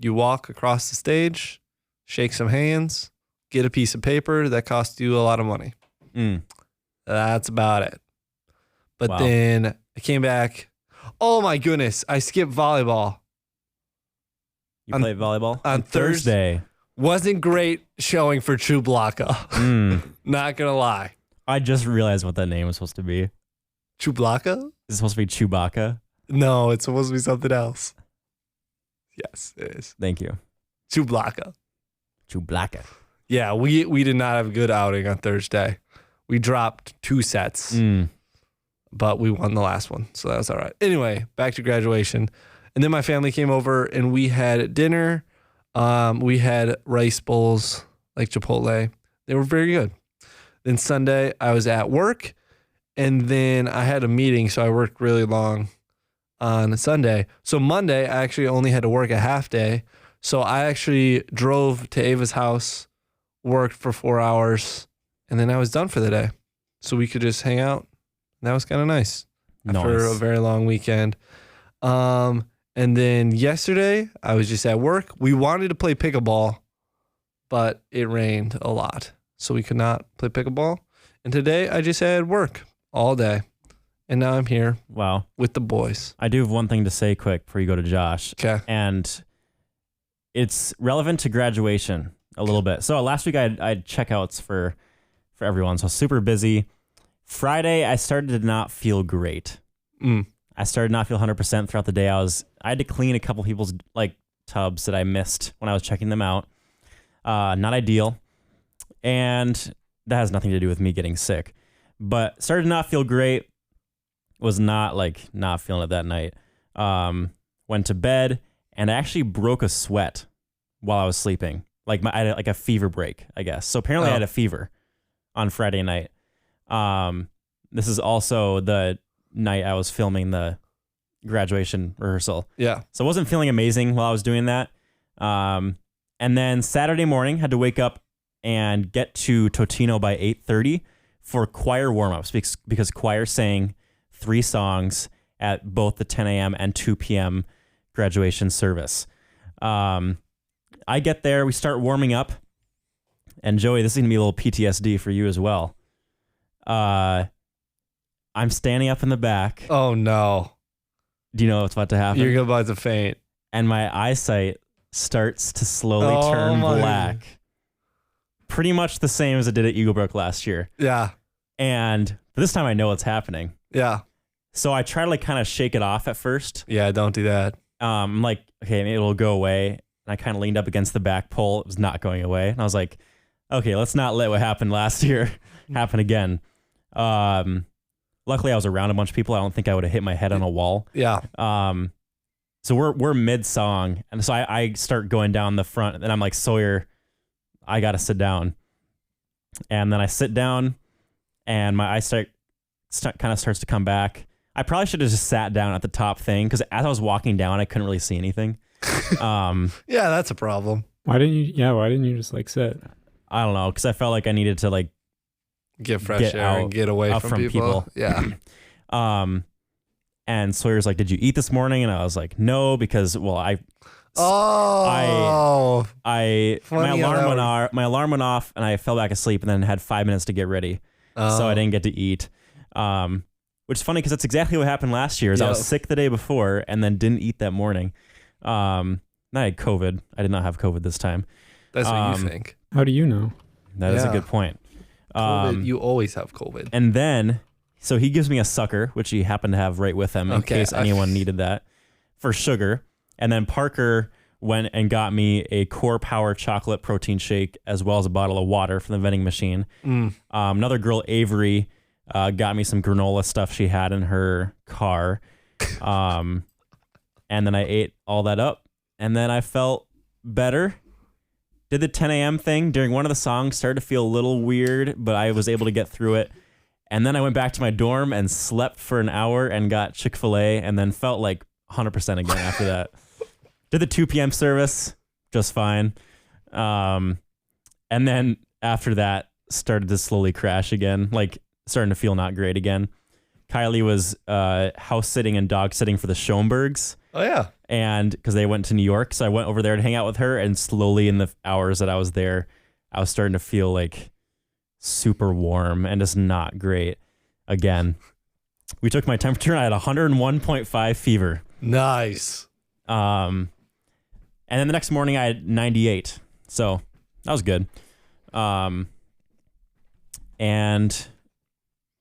You walk across the stage, shake some hands, get a piece of paper that costs you a lot of money. That's about it. But then I came back. Oh my goodness. I skipped volleyball. You played volleyball? On Thursday. Wasn't great showing for Chublaka. Not going to lie. I just realized what that name was supposed to be. Chublaka? Is it supposed to be Chewbacca? No, it's supposed to be something else. Yes, it is. Thank you. Chublaka. Chewbacca. Yeah, we did not have a good outing on Thursday. We dropped 2 sets, but we won the last one, so that was all right. Anyway, back to graduation. And then my family came over, and we had dinner. We had rice bowls, like Chipotle. They were very good. Then Sunday, I was at work, and then I had a meeting, so I worked really long on Sunday. So Monday, I actually only had to work a half day. So I actually drove to Ava's house, worked for 4 hours, and then I was done for the day. So we could just hang out. And that was kind of nice after a very long weekend. And then yesterday, I was just at work. We wanted to play pickleball, but it rained a lot. So we could not play pickleball. And today, I just had work all day. And now I'm here Wow. with the boys. I do have one thing to say quick before you go to Josh. Okay. And it's relevant to graduation a little bit. So last week I had checkouts for everyone. So super busy. Friday, I started to not feel great. I started to not feel 100% throughout the day. I had to clean a couple people's like tubs that I missed when I was checking them out. Not ideal. And that has nothing to do with me getting sick. But started to not feel great. Was not feeling it that night. Went to bed and I actually broke a sweat while I was sleeping. I had like a fever break, I guess. So apparently I had a fever on Friday night. This is also the night I was filming the graduation rehearsal. Yeah. So I wasn't feeling amazing while I was doing that. And then Saturday morning had to wake up and get to Totino by 8:30 for choir warm-ups because choir sang 3 songs at both the 10 a.m. and 2 p.m. graduation service. I get there, we start warming up, and Joey, this is going to be a little PTSD for you as well. I'm standing up in the back. Oh, no. Do you know what's about to happen? You're about to faint. And my eyesight starts to slowly turn black. Pretty much the same as it did at Eagle Brook last year. Yeah. And this time I know what's happening. Yeah. So I try to kind of shake it off at first. Yeah, don't do that. I'm like, okay, maybe it'll go away. And I kind of leaned up against the back pole. It was not going away. And I was like, okay, let's not let what happened last year happen again. Luckily I was around a bunch of people. I don't think I would have hit my head on a wall. Yeah. So we're mid song. And so I start going down the front and I'm like, Sawyer, I got to sit down. And then I sit down and my eyesight kind of starts to come back. I probably should have just sat down at the top thing because as I was walking down, I couldn't really see anything. Yeah, that's a problem. Why didn't you just like sit? I don't know, because I felt like I needed to like get fresh air and get away from people. Yeah. And Sawyer's like, "Did you eat this morning?" And I was like, "No," because my alarm went off and I fell back asleep and then had 5 minutes to get ready. So I didn't get to eat. Which is funny because that's exactly what happened last year. I was sick the day before and then didn't eat that morning. I had COVID. I did not have COVID this time. That's what you think. How do you know? That is a good point. COVID, you always have COVID. And then, so he gives me a sucker, which he happened to have right with him in case anyone needed that, for sugar. And then Parker went and got me a Core Power chocolate protein shake as well as a bottle of water from the vending machine. Another girl, Avery, got me some granola stuff she had in her car. And then I ate all that up. And then I felt better. Did the 10 a.m. thing during one of the songs, started to feel a little weird, but I was able to get through it. And then I went back to my dorm and slept for an hour and got Chick-fil-A and then felt like 100% again after that. Did the 2 p.m. service just fine. And then after that, started to slowly crash again, like starting to feel not great again. Kylie was house sitting and dog sitting for the Schoenbergs. Oh, yeah. And because they went to New York. So I went over there to hang out with her. And slowly in the hours that I was there, I was starting to feel like super warm and just not great again. We took my temperature and I had 101.5 fever. Nice. And then the next morning I had 98. So that was good. And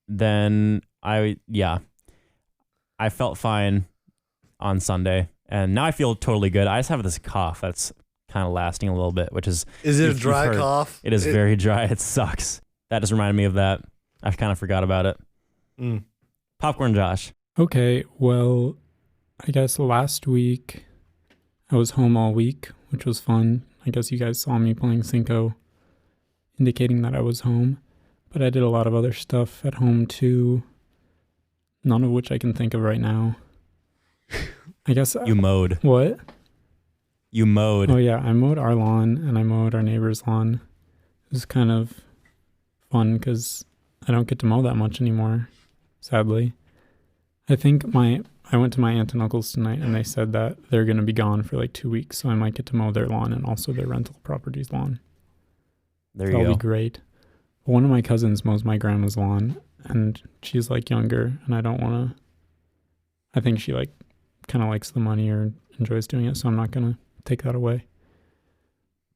then I felt fine on Sunday. And now I feel totally good. I just have this cough that's kind of lasting a little bit, which is... Is it a dry cough? It is very dry. It sucks. That just reminded me of that. I kind of forgot about it. Popcorn Josh. Okay, well, I guess last week I was home all week, which was fun. I guess you guys saw me playing SINKO, indicating that I was home. But I did a lot of other stuff at home too, none of which I can think of right now. I guess... You mowed. What? You mowed. Oh yeah, I mowed our lawn and I mowed our neighbor's lawn. It was kind of fun because I don't get to mow that much anymore, sadly. I think I went to my aunt and uncle's tonight and they said that they're going to be gone for like 2 weeks, so I might get to mow their lawn and also their rental property's lawn. There you go. That'll be great. One of my cousins mows my grandma's lawn and she's like younger, and I don't want to. I think she like kind of likes the money or enjoys doing it, so I'm not gonna take that away.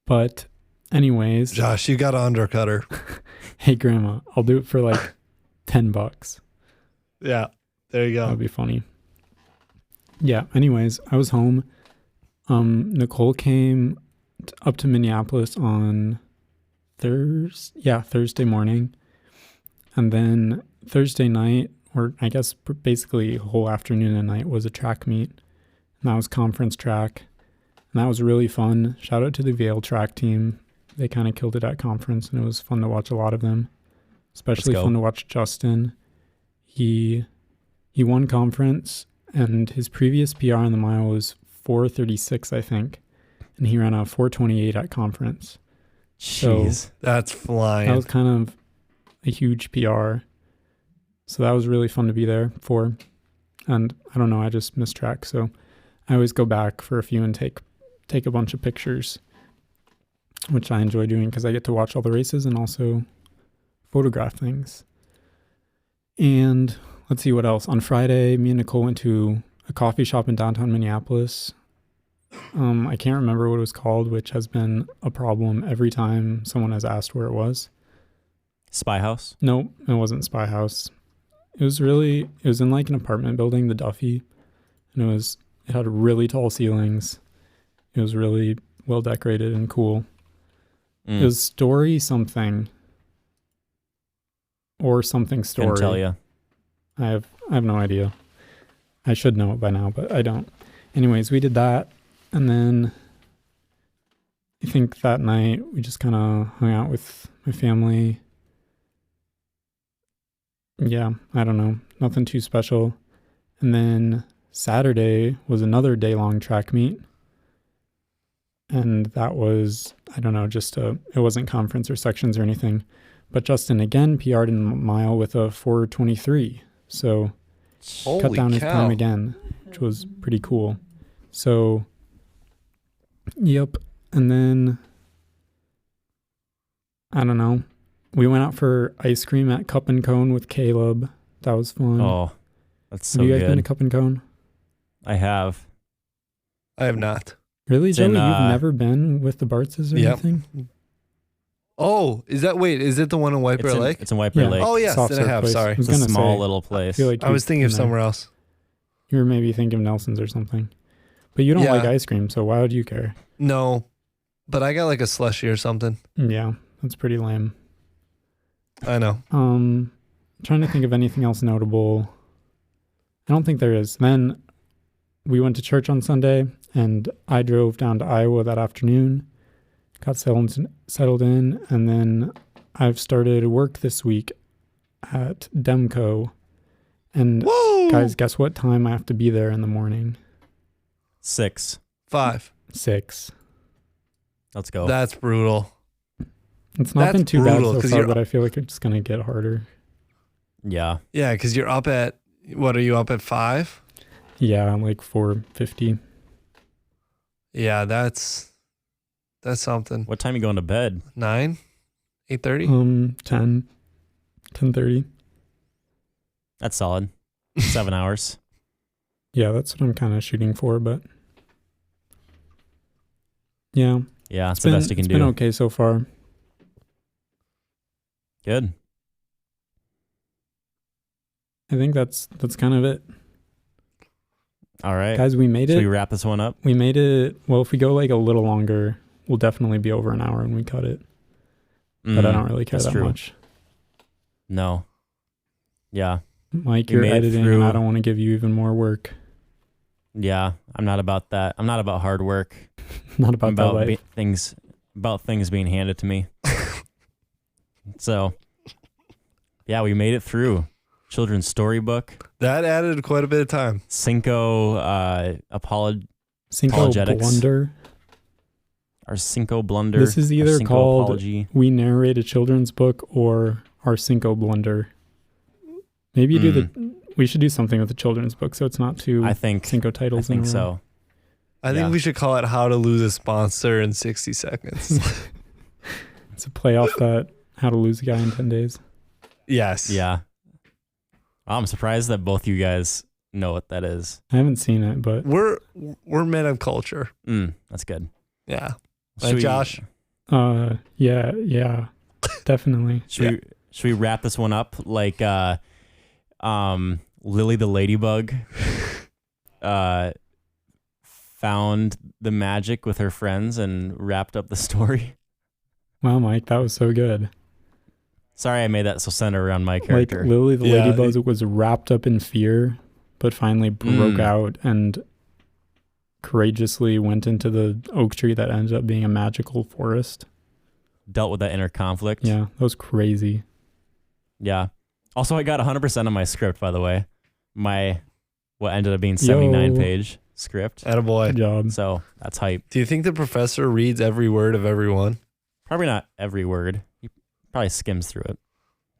But anyways, Josh, you gotta undercut her. Hey grandma, I'll do it for like $10. Yeah, there you go. That'd be funny. Yeah, anyways, I was home. Nicole came up to Minneapolis on Thursday morning. And then Thursday night, or I guess basically whole afternoon and night, was a track meet. And that was conference track. And that was really fun. Shout out to the Vail track team. They kind of killed it at conference, and it was fun to watch a lot of them. Especially fun to watch Justin. He won conference, and his previous PR on the mile was 4:36, I think. And he ran a 4:28 at conference. Jeez, so that's flying. That was kind of a huge PR. So that was really fun to be there for. And I don't know, I just missed track. So I always go back for a few and take a bunch of pictures, which I enjoy doing because I get to watch all the races and also photograph things. And let's see what else. On Friday, me and Nicole went to a coffee shop in downtown Minneapolis. I can't remember what it was called, which has been a problem every time someone has asked where it was. Spy House? No, it wasn't Spy House. It was in like an apartment building, the Duffy. And it had really tall ceilings. It was really well decorated and cool. It was Story something. Or something Story. Couldn't tell you. I have no idea. I should know it by now, but I don't. Anyways, we did that. And then I think that night we just kind of hung out with my family. Yeah, I don't know. Nothing too special. And then Saturday was another day-long track meet. And that was, I don't know, it wasn't conference or sections or anything. But Justin again PR'd in the mile with a 4:23. So cut down his time again, which was pretty cool. So, yep. And then, I don't know. We went out for ice cream at Cup and Cone with Caleb. That was fun. Oh, that's so good. Have you guys been to Cup and Cone? I have. I have not. Really, Joey? You've never been with the Bartzes or anything? Oh, is it the one in White Bear Lake? It's in White Bear Lake. Oh, yes, then I have. Place. Sorry. It's a small little place. I was thinking of somewhere else. You were maybe thinking of Nelson's or something. But you don't like ice cream, so why would you care? No, but I got like a slushie or something. Yeah, that's pretty lame. I know. Trying to think of anything else notable. I don't think there is. Then we went to church on Sunday, and I drove down to Iowa that afternoon, got settled in, and then I've started work this week at Demco. And guys, guess what time I have to be there in the morning? 6. 5. 6. Let's go. That's brutal. It's not been too bad so far, but I feel like it's going to get harder. Yeah. Yeah, because you're up at, what are you up at 5? Yeah, I'm like 4:50. Yeah, that's something. What time are you going to bed? 9? 8:30? 10:30. That's solid. 7 hours. Yeah, that's what I'm kind of shooting for, but yeah. Yeah, it's the best you can do. It's been okay so far. Good. I think that's kind of it. All right. Guys, we made it. Should we wrap this one up? We made it. Well, if we go like a little longer, we'll definitely be over an hour when we cut it. But I don't really care that much. No. Yeah. Mike, you're editing, and I don't want to give you even more work. Yeah, I'm not about that. I'm not about hard work. Not about that life. Things being handed to me. So, yeah, we made it through. Children's storybook. That added quite a bit of time. SINKO apologetics. Blunder. Our SINKO blunder. This is either called apology. We Narrate a Children's Book or our SINKO blunder. Maybe we should do something with the children's book so it's not too SINKO titles. I think so. I think we should call it How to Lose a Sponsor in 60 Seconds. It's a play off that How to Lose a Guy in 10 Days. Yes. Yeah. I'm surprised that both you guys know what that is. I haven't seen it, but We're men of culture. That's good. Yeah. Should we- Josh? yeah, definitely. Should we wrap this one up like Lily the Ladybug found the magic with her friends and wrapped up the story? Wow, Mike, that was so good. Sorry I made that so centered around my character. Like Lily the Ladybug was wrapped up in fear, but finally broke out and courageously went into the oak tree that ended up being a magical forest. Dealt with that inner conflict. Yeah, that was crazy. Yeah. Also, I got 100% on my script, by the way. What ended up being 79-page script. Attaboy. Good job. So that's hype. Do you think the professor reads every word of every one? Probably not every word. He probably skims through it.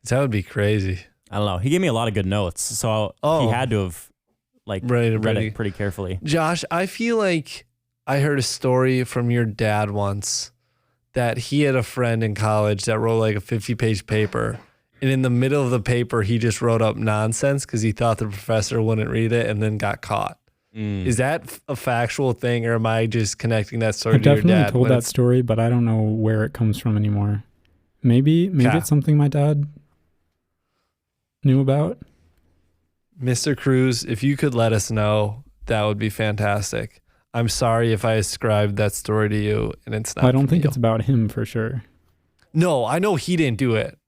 That would be crazy. I don't know. He gave me a lot of good notes, so he had to have read it pretty carefully. Josh, I feel like I heard a story from your dad once that he had a friend in college that wrote like a 50-page paper. And in the middle of the paper, he just wrote up nonsense because he thought the professor wouldn't read it and then got caught. Is that a factual thing, or am I just connecting that story to your dad? I definitely told that story, but I don't know where it comes from anymore. Maybe it's something my dad knew about. Mr. Cruz, if you could let us know, that would be fantastic. I'm sorry if I ascribed that story to you and it's not. I don't think it's about him for sure. No, I know he didn't do it.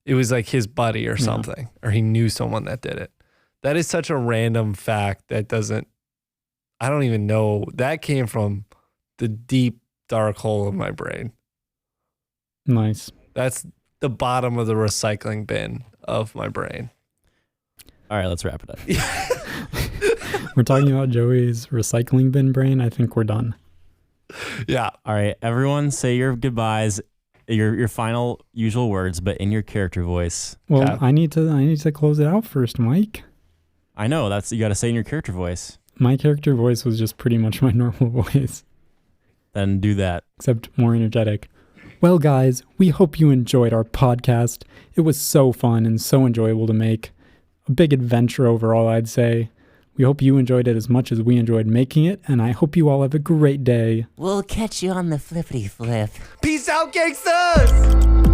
It was like his buddy or something, or he knew someone that did it. That is such a random fact that I don't even know. That came from the deep, dark hole of my brain. Nice. That's the bottom of the recycling bin of my brain. All right, let's wrap it up. We're talking about Joey's recycling bin brain. I think we're done. Yeah. All right, everyone say your goodbyes, your final usual words, but in your character voice. Well, I need to close it out first, Mike. I know, you got to say in your character voice. My character voice was just pretty much my normal voice. Then do that. Except more energetic. Well, guys, we hope you enjoyed our podcast. It was so fun and so enjoyable to make. A big adventure overall, I'd say. We hope you enjoyed it as much as we enjoyed making it, and I hope you all have a great day. We'll catch you on the flippity flip. Peace out, gangsters!